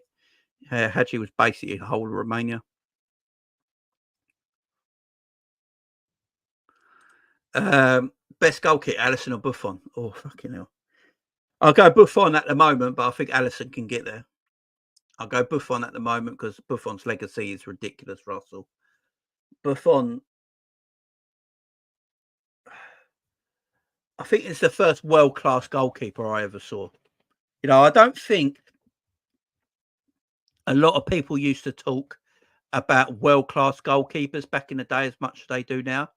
Hadji was basically the whole of Romania. Best goal kick, Alisson or Buffon? Oh, fucking hell. I'll go Buffon at the moment, but I think Alisson can get there. I'll go Buffon at the moment because Buffon's legacy is ridiculous, Russell. Buffon, I think it's the first world-class goalkeeper I ever saw. You know, I don't think a lot of people used to talk about world-class goalkeepers back in the day as much as they do now.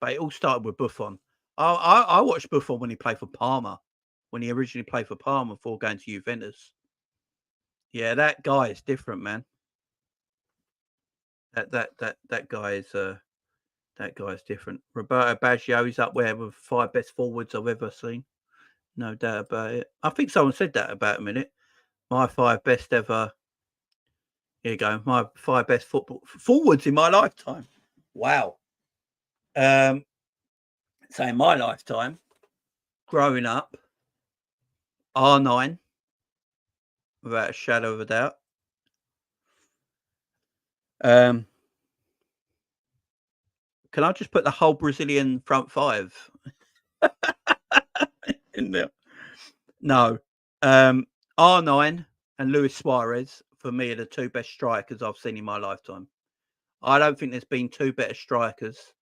But it all started with Buffon. I watched Buffon when he played for Parma, when he originally played for Parma before going to Juventus. Yeah, that guy is different, man. That guy is different. Roberto Baggio is up there with 5 best forwards I've ever seen. No doubt about it. I think someone said that about a minute. My 5 best ever. Here you go. My 5 best forwards in my lifetime. Wow. So in my lifetime, growing up, R9, without a shadow of a doubt. Can I just put the whole Brazilian front 5 in there? No. R9 and Luis Suarez, for me, are the 2 best strikers I've seen in my lifetime. I don't think there's been 2 better strikers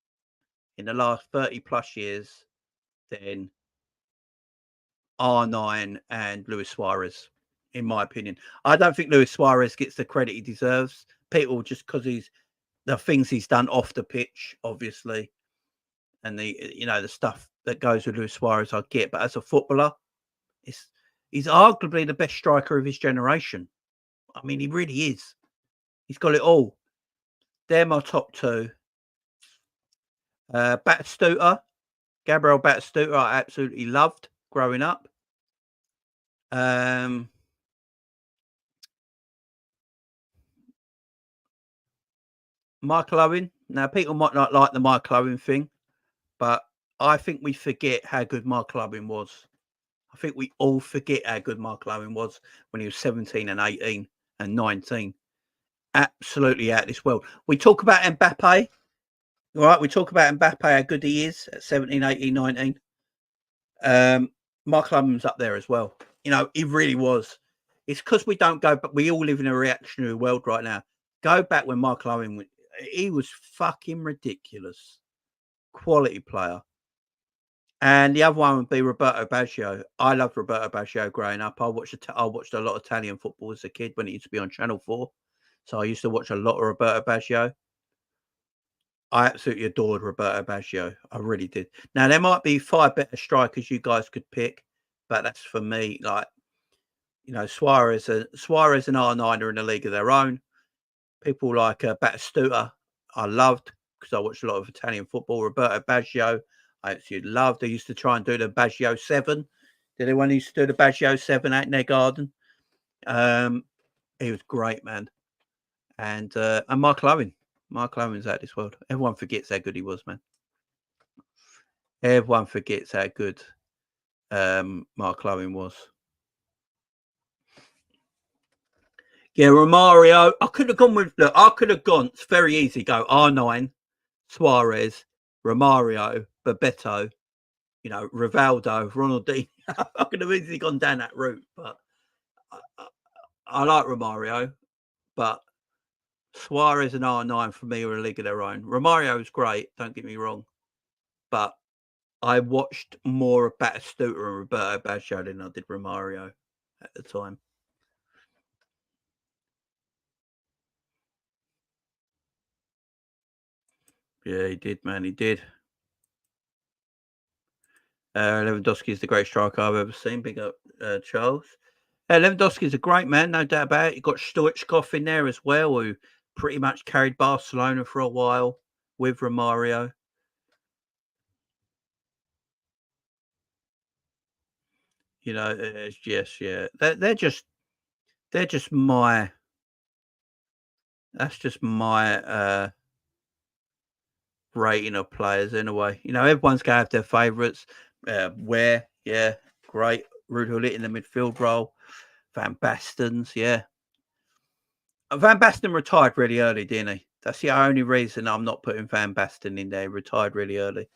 in the last 30 plus years than R9 and Luis Suarez, in my opinion. I don't think Luis Suarez gets the credit he deserves. People, just because the things he's done off the pitch, obviously, and the stuff that goes with Luis Suarez, I get. But as a footballer, he's arguably the best striker of his generation. I mean, he really is. He's got it all. They're my top 2. Batistuta, Gabriel Batistuta, I absolutely loved growing up. Michael Owen. Now, people might not like the Michael Owen thing. But I think we forget how good Mark Owen was. I think we all forget how good Mark Owen was when he was 17 and 18 and 19. Absolutely out of this world. We talk about Mbappe. All right, we talk about Mbappe, how good he is at 17, 18, 19. Mark Owen's up there as well. You know, he really was. It's because we don't go, but we all live in a reactionary world right now. Go back when Mark Owen, he was fucking ridiculous. Quality player. And the other one would be Roberto Baggio. I loved Roberto Baggio growing up. I watched a lot of Italian football as a kid when it used to be on Channel 4. So I used to watch a lot of Roberto Baggio. I absolutely adored Roberto Baggio. I really did. Now, there might be 5 better strikers you guys could pick, but that's for me. Like, you know, Suarez and R9 are in a league of their own. People like Batistuta, I loved because I watched a lot of Italian football. Roberto Baggio, I actually loved. I used to try and do the Baggio 7. Did anyone used to do the Baggio 7 out in their garden? He was great, man. And Mark Owen. Mark Owen's out of this world. Everyone forgets how good he was, man. Everyone forgets how good Mark Owen was. Yeah, Romario. I could have gone with. Look, I could have gone. It's very easy. Go R9, Suarez, Romario, Bebeto. You know, Rivaldo, Ronaldinho. I could have easily gone down that route, but I like Romario. But Suarez and R9 for me are a league of their own. Romario is great. Don't get me wrong, but I watched more of Batistuta and Roberto Baggio than I did Romario at the time. Yeah, he did, man. He did. Lewandowski is the greatest striker I've ever seen. Big up, Charles. Lewandowski is a great man, no doubt about it. You got Stoichkov in there as well, who pretty much carried Barcelona for a while with Romario. You know, yes, yeah. They're just my. That's just my rating of players in a way. You know, everyone's gonna have their favourites. Where, yeah, great. Ruud in the midfield role. Van Basten's, yeah. Van Basten retired really early, didn't he? That's the only reason I'm not putting Van Basten in there. He retired really early.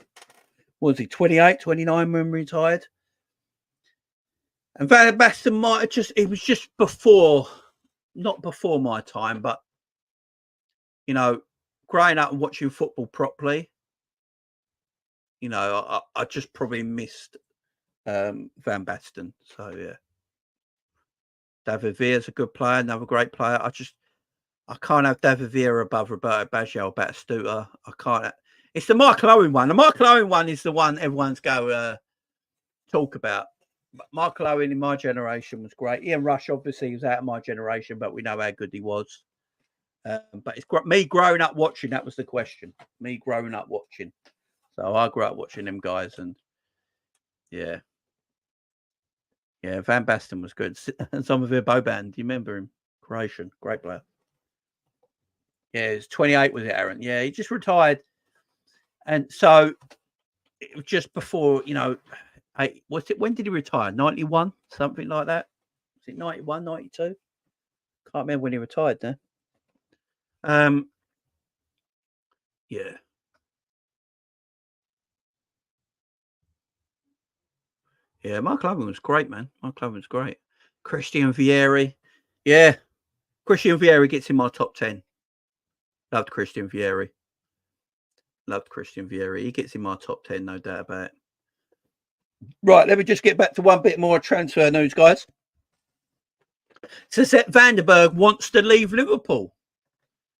Was he 28, 29 when he retired? And Van Basten might have just, it was just before, not before my time, but, you know, growing up and watching football properly, you know, I just probably missed Van Basten. So, yeah. David Villa's a good player, another great player. I can't have David Villa above Roberto Baggio or Batistuta. I can't. It's the Mark Owen one. The Mark Owen one is the one everyone's go talk about. But Mark Owen in my generation was great. Ian Rush obviously was out of my generation, but we know how good he was. But it's me growing up watching. That was the question. Me growing up watching. So I grew up watching them guys, and yeah, Van Basten was good. And some of Boban, do you remember him? Croatian, great player. Yeah, he was 28, was it, Aaron? Yeah, he just retired. And so it was just before, you know, when did he retire? 91, something like that? Was it 91, 92? Can't remember when he retired now. Yeah. Yeah, Mark Owen was great, man. Mark Owen was great. Christian Vieri. Yeah. Christian Vieri gets in my top 10. Loved Christian Vieri. Loved Christian Vieri. He gets in my top 10, no doubt about it. Right, let me just get back to one bit more transfer news, guys. Sepp Vandenberg wants to leave Liverpool.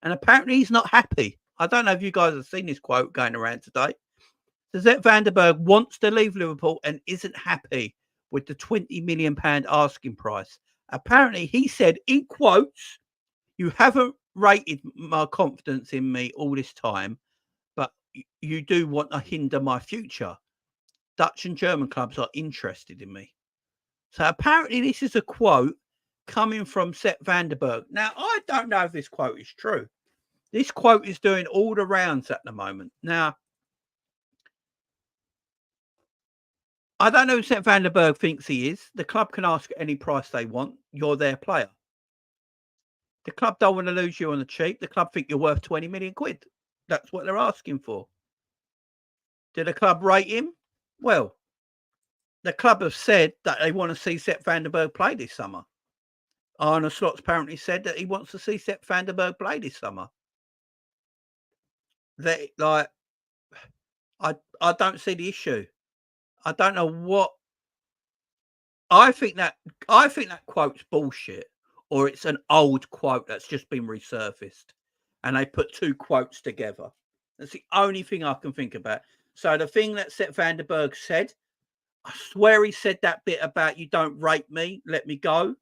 And apparently he's not happy. I don't know if you guys have seen this quote going around today. Sepp Vandenberg wants to leave Liverpool and isn't happy with the £20 million asking price. Apparently he said, in quotes, "You haven't rated my confidence in me all this time, but you do want to hinder my future. Dutch and German clubs are interested in me." So apparently this is a quote coming from Sepp Vandenberg. Now, I don't know if this quote is true. This quote is doing all the rounds at the moment. Now, I don't know who Sepp van der Berg thinks he is. The club can ask any price they want. You're their player. The club don't want to lose you on the cheap. The club think you're worth 20 million quid. That's what they're asking for. Did the club rate him? Well, the club have said that they want to see Sepp van der Berg play this summer. Arne Slot apparently said that he wants to see Sepp van der Berg play this summer. That, like, I don't see the issue. I don't know what. I think that quote's bullshit, or it's an old quote that's just been resurfaced, and they put two quotes together. That's the only thing I can think about. So the thing that Sepp van der Berg said, I swear he said that bit about you don't rate me, let me go.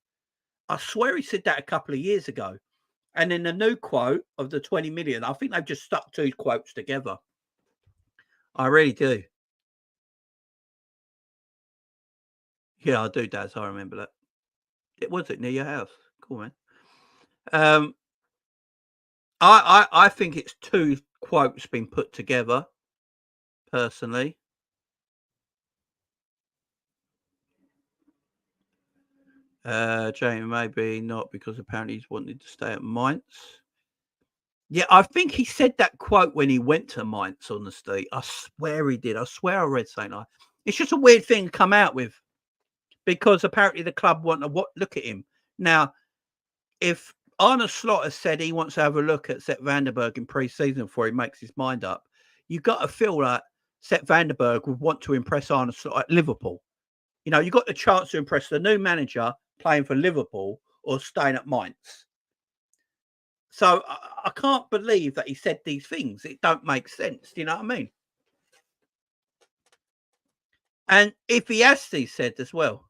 I swear he said that a couple of years ago. And in the new quote of the 20 million, I think they've just stuck two quotes together. I really do. Yeah, I do, Daz. I remember that. It was it near your house. Cool, man. I think it's two quotes been put together, personally. Jamie, maybe not, because apparently he's wanted to stay at Mainz. Yeah, I think he said that quote when he went to Mainz on the street. I swear he did. I swear I read something like that. It's just a weird thing to come out with, because apparently the club want to look at him. Now, if Arne Slot has said he wants to have a look at Sepp van der Berg in pre-season before he makes his mind up, you've got to feel like Sepp van der Berg would want to impress Arne Slot at Liverpool. You know, you got the chance to impress the new manager playing for Liverpool or staying at Mainz. So I can't believe that he said these things. It don't make sense. Do you know what I mean? And if he has said as well,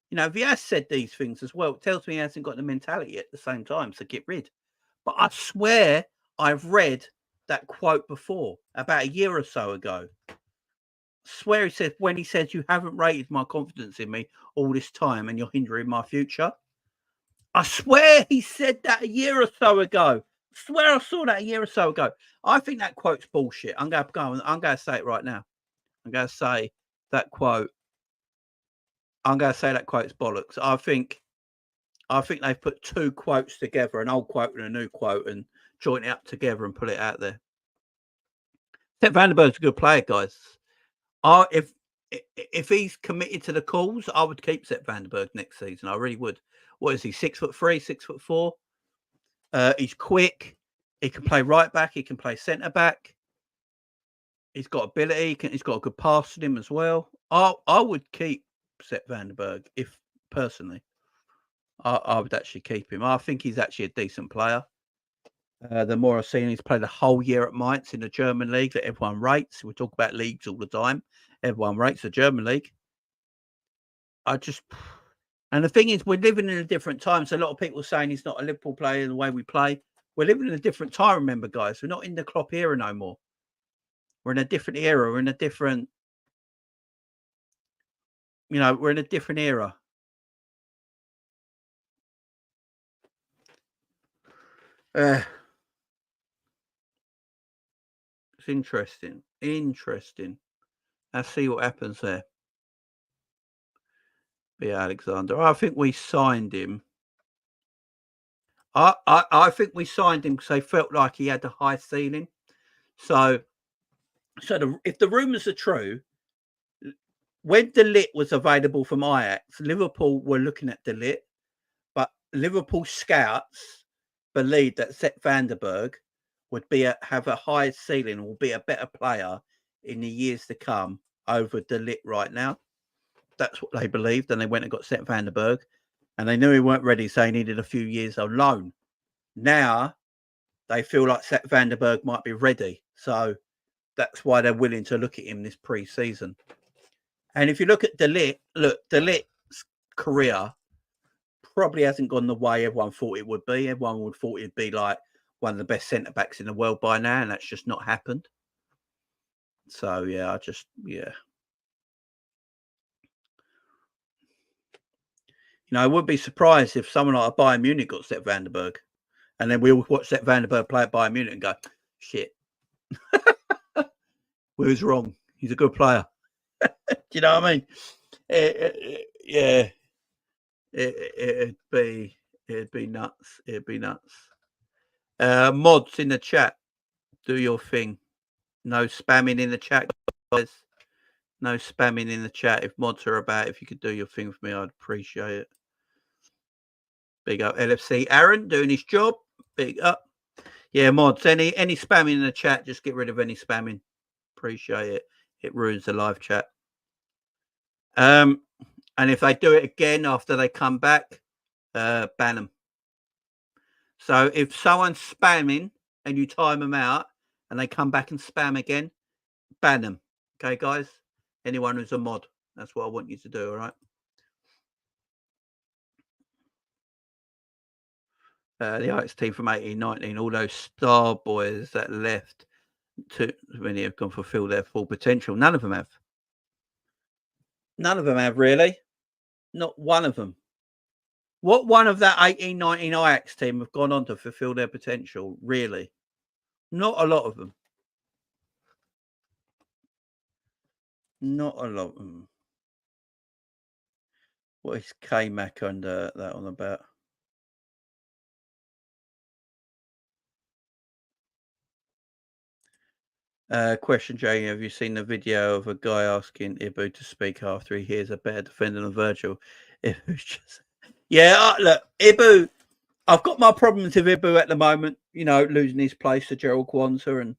you know, if he has said these things as well, it tells me he hasn't got the mentality at the same time to get rid. But I swear I've read that quote before, about a year or so ago. I swear he said, when he says, you haven't rated my confidence in me all this time and you're hindering my future. I swear he said that a year or so ago. I swear I saw that a year or so ago. I think that quote's bullshit. I'm going to say it right now. I'm going to say that quote. I'm going to say that quote's bollocks. I think they've put two quotes together, an old quote and a new quote, and joint it up together and put it out there. Sepp van der Berg's a good player, guys. If he's committed to the cause, I would keep Sepp van der Berg next season. I really would. What is he? 6'3", 6'4"? He's quick. He can play right back. He can play centre back. He's got ability. He's got a good pass in him as well. I would keep Sepp van der Berg, if personally. I would actually keep him. I think he's actually a decent player. The more I've seen, he's played a whole year at Mainz in the German league that everyone rates. We talk about leagues all the time. Everyone rates the German league. And the thing is, we're living in a different time. So a lot of people are saying he's not a Liverpool player in the way we play. We're living in a different time, remember, guys. We're not in the Klopp era no more. We're in a different era. We're in a different, we're in a different era. It's interesting. Let's see what happens there. Yeah, Alexander. I think we signed him. I think we signed him because they felt like he had a high ceiling. So if the rumours are true, when De Ligt was available from Ajax, Liverpool were looking at De Ligt, but Liverpool scouts believed that Sepp van der Berg would have a higher ceiling and will be a better player in the years to come over De Ligt right now. That's what they believed, and they went and got Sepp van der Berg, and they knew he weren't ready, so he needed a few years on loan. Now they feel like Sepp van der Berg might be ready, so that's why they're willing to look at him this pre-season. And if you look at De Ligt, De Ligt's career probably hasn't gone the way everyone thought it would be. Everyone would thought he'd be like one of the best centre-backs in the world by now, and that's just not happened. So, yeah, I would be surprised if someone like Bayern Munich got Sepp van der Berg, and then we'll watch Sepp van der Berg play at Bayern Munich and go, shit. We was wrong. He's a good player. Do you know what I mean? Yeah, it'd be nuts. It'd be nuts. Mods in the chat, do your thing. No spamming in the chat, guys. No spamming in the chat. If mods are about, if you could do your thing for me, I'd appreciate it. Big up LFC Aaron doing his job. Big up. Yeah, mods. Any spamming in the chat, just get rid of any spamming. Appreciate it. It ruins the live chat. And if they do it again after they come back, ban them. So if someone's spamming and you time them out and they come back and spam again, ban them. Okay, guys? Anyone who's a mod. That's what I want you to do, all right? The Ajax team from 1819, all those star boys that left, too many have gone fulfill their full potential. None of them have. None of them have, really. Not one of them. What one of that 1819 Ajax team have gone on to fulfill their potential, really? Not a lot of them. Not a lot of them. What is K-Mac under that on about? Question, Jay, have you seen the video of a guy asking Ibu to speak after he hears a better defender than Virgil? Ibu's just... Yeah, look, Ibu, I've got my problems with Ibu at the moment, you know, losing his place to Gerald Kwanzaa and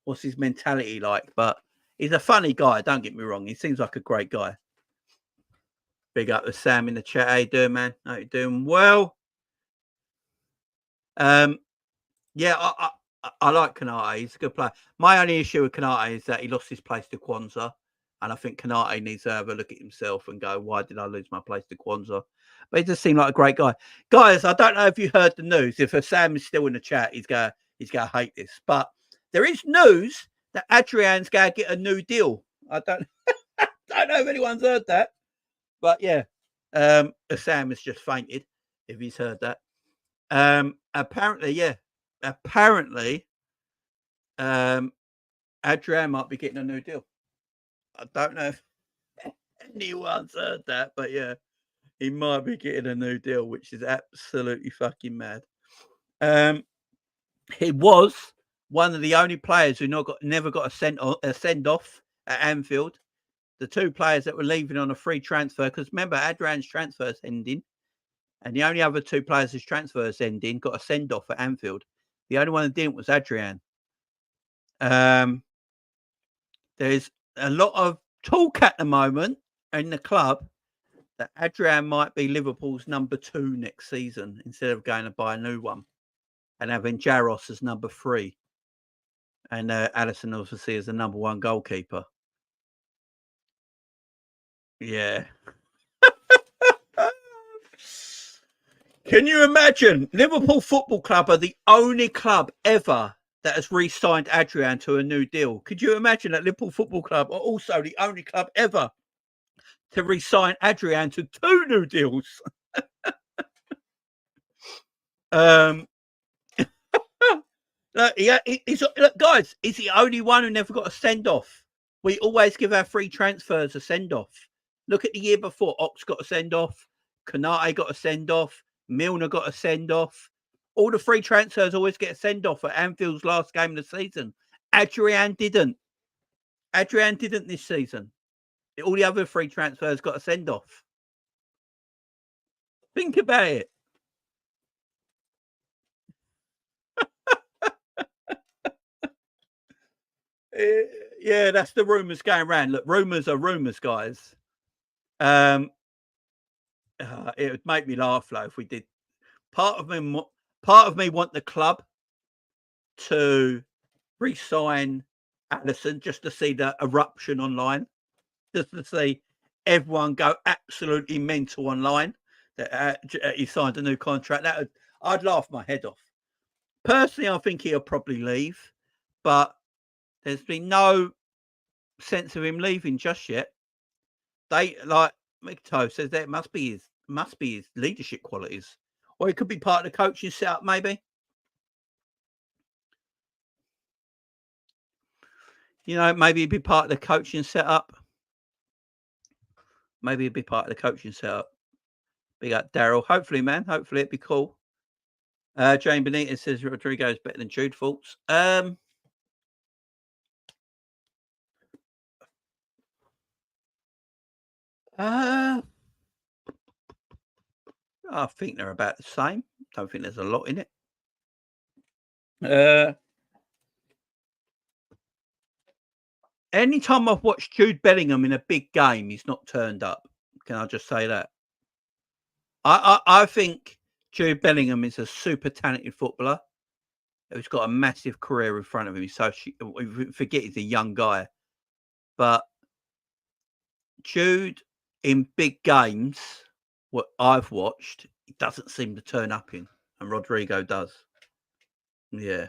what's his mentality like, but he's a funny guy, don't get me wrong. He seems like a great guy. Big up to Sam in the chat. How you doing, man? How you doing? Well, yeah, I like Kanate. He's a good player. My only issue with Kanate is that he lost his place to Kwanzaa. And I think Kanate needs to have a look at himself and go, why did I lose my place to Kwanzaa? But he does seem like a great guy. Guys, I don't know if you heard the news. If Sam is still in the chat, he's gonna hate this. But there is news that Adrian's gonna get a new deal. I don't know if anyone's heard that. But yeah. Sam has just fainted, if he's heard that. Apparently, yeah. Apparently, Adrian might be getting a new deal. I don't know if anyone's heard that, but yeah, he might be getting a new deal, which is absolutely fucking mad. He was one of the only players who never got a send off at Anfield. The two players that were leaving on a free transfer, because remember, Adrian's transfer's ending, and the only other two players whose transfer's ending got a send off at Anfield. The only one that didn't was Adrian. There's a lot of talk at the moment in the club that Adrian might be Liverpool's number 2 next season instead of going to buy a new one and having Jaros as number 3 and Alisson obviously as the number 1 goalkeeper. Yeah. Can you imagine? Liverpool Football Club are the only club ever that has re-signed Adrian to a new deal. Could you imagine that Liverpool Football Club are also the only club ever to re-sign Adrian to 2 new deals? Look, guys, he's the only one who never got a send-off. We always give our free transfers a send-off. Look at the year before. Ox got a send-off. Kanate got a send-off. Milner got a send-off. All the free transfers always get a send-off at Anfield's last game of the season. Adrian didn't. Adrian didn't this season. All the other free transfers got a send-off. Think about it. Yeah, that's the rumours going around. Look, rumours are rumours, guys. It would make me laugh though if we did. Part of me want the club to re-sign Alisson just to see the eruption online, just to see everyone go absolutely mental online that he signed a new contract. I'd laugh my head off. Personally, I think he'll probably leave, but there's been no sense of him leaving just yet. They like Micto says that it must be his leadership qualities, or it could be part of the coaching setup, maybe. You know, maybe it'd be part of the coaching setup. Maybe he'll be part of the coaching setup. Big up, Daryl. Hopefully, man. Hopefully, it'd be cool. Jane Benitez says Rodrigo's better than Jude. Thoughts? I think they're about the same. Don't think there's a lot in it. Anytime I've watched Jude Bellingham in a big game, he's not turned up. Can I just say that? I think Jude Bellingham is a super talented footballer who's got a massive career in front of him. So forget he's a young guy, but Jude in big games, what I've watched, he doesn't seem to turn up in, and Rodrigo does. Yeah,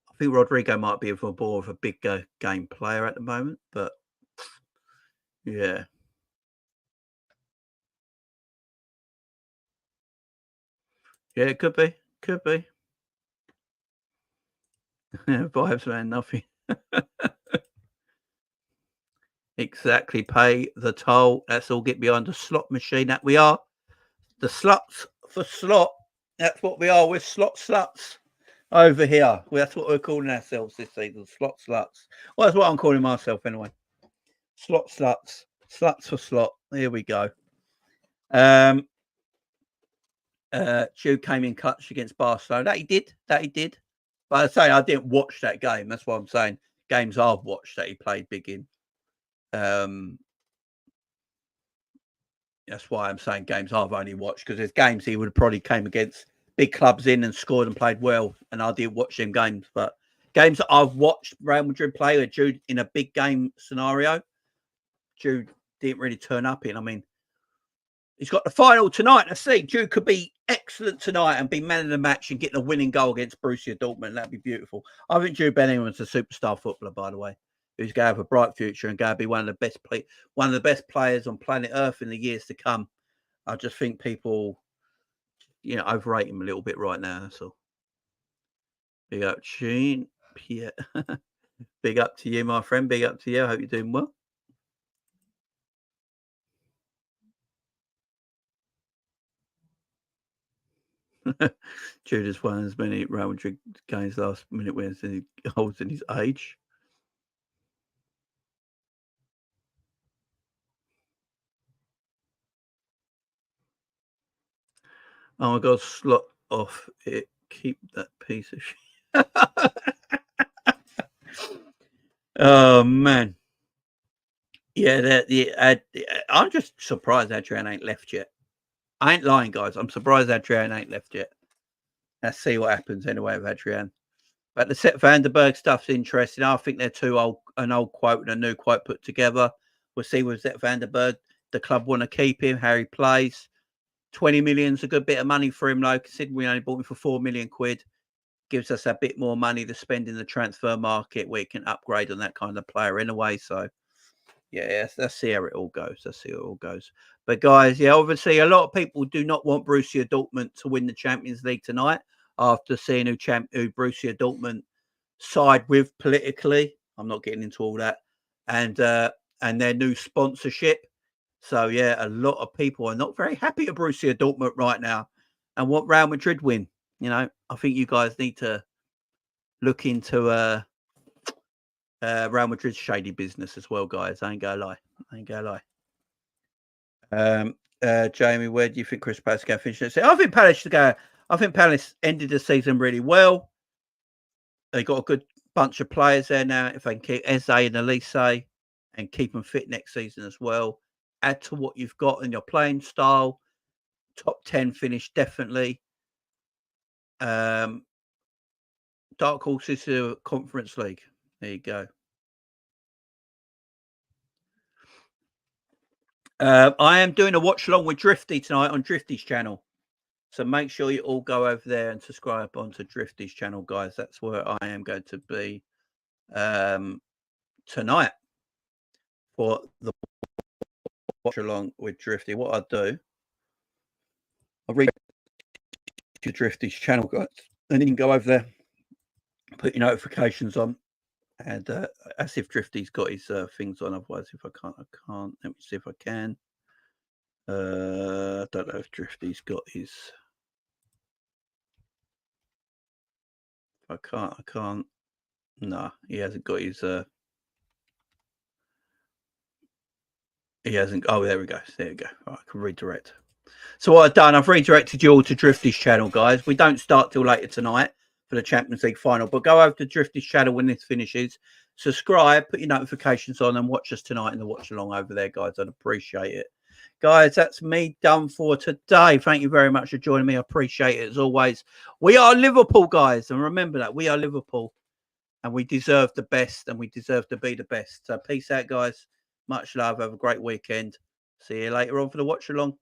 I think Rodrigo might be more of a big game player at the moment, but yeah. Yeah, it could be. Could be. Vibes, man, nothing. Exactly. Pay the toll. Let's all get behind the slot machine that we are. The sluts for slot. That's what we are. We're slot sluts over here. Well, that's what we're calling ourselves this season. Slot sluts. Well, that's what I'm calling myself anyway. Slot sluts. Sluts for slot. Here we go. Jude came in clutch against Barcelona. That he did. But I say I didn't watch that game. That's what I'm saying. Games I've watched that he played big in. That's why I'm saying games I've only watched, because there's games he would have probably came against big clubs in and scored and played well, and I didn't watch them games. But games that I've watched Real Madrid play with Jude in a big game scenario, Jude didn't really turn up in. I mean, he's got the final tonight. I see Jude could be excellent tonight and be man of the match and getting a winning goal against Borussia Dortmund. That'd be beautiful. I think Jude Bellingham's a superstar footballer, by the way, who's going to have a bright future and going to be one of the best players on planet Earth in the years to come. I just think people, overrate him a little bit right now. That's all. Big up, Sheen. Yeah. Big up to you, my friend. Big up to you. I hope you're doing well. Judas won as many Real Madrid games last minute wins as he holds in his age. Oh my God, slot off it. Keep that piece of shit. Oh man. Yeah, I'm just surprised Adrian ain't left yet. I ain't lying, guys. I'm surprised Adrian ain't left yet. Let's see what happens anyway with Adrian. But the Sepp Vandenberg stuff's interesting. I think they're an old quote and a new quote put together. We'll see with Sepp Vandenberg. The club want to keep him, how he plays. 20 million's a good bit of money for him, though, considering we only bought him for 4 million quid. Gives us a bit more money to spend in the transfer market where we can upgrade on that kind of player anyway. So, yeah, let's see how it all goes. But, guys, yeah, obviously a lot of people do not want Borussia Dortmund to win the Champions League tonight after seeing who Borussia Dortmund side with politically. I'm not getting into all that. And their new sponsorship. So, yeah, a lot of people are not very happy at Borussia Dortmund right now and want Real Madrid win. I think you guys need to look into Real Madrid's shady business as well, guys. I ain't gonna lie. Jamie, where do you think Chris Palace can finish it? I think Palace ended the season really well. They got a good bunch of players there now. If they can keep Eze and Elise and keep them fit next season as well, add to what you've got in your playing style, top 10 finish definitely. Dark horses to Conference League. There you go. I am doing a watch along with Drifty tonight on Drifty's channel. So make sure you all go over there and subscribe onto Drifty's channel, guys. That's where I am going to be tonight for the watch along with Drifty. What I'll do, I'll read to Drifty's channel, guys, and then you can go over there, put your notifications on, And as if Drifty's got his things on. Otherwise, if I can't, I can't. Let me see if I can. I don't know if Drifty's got his. I can't. No, he hasn't got his. He hasn't. Oh, there we go. There we go. Right, I can redirect. So what I've done, I've redirected you all to Drifty's channel, guys. We don't start till later tonight for the Champions League final, but go over to Drifty's channel when this finishes. Subscribe, put your notifications on, and watch us tonight in the watch along over there, guys. I'd appreciate it. Guys, that's me done for today. Thank you very much for joining me. I appreciate it as always. We are Liverpool, guys, and remember that we are Liverpool, and we deserve the best, and we deserve to be the best. So peace out, guys. Much love. Have a great weekend. See you later on for the watch along.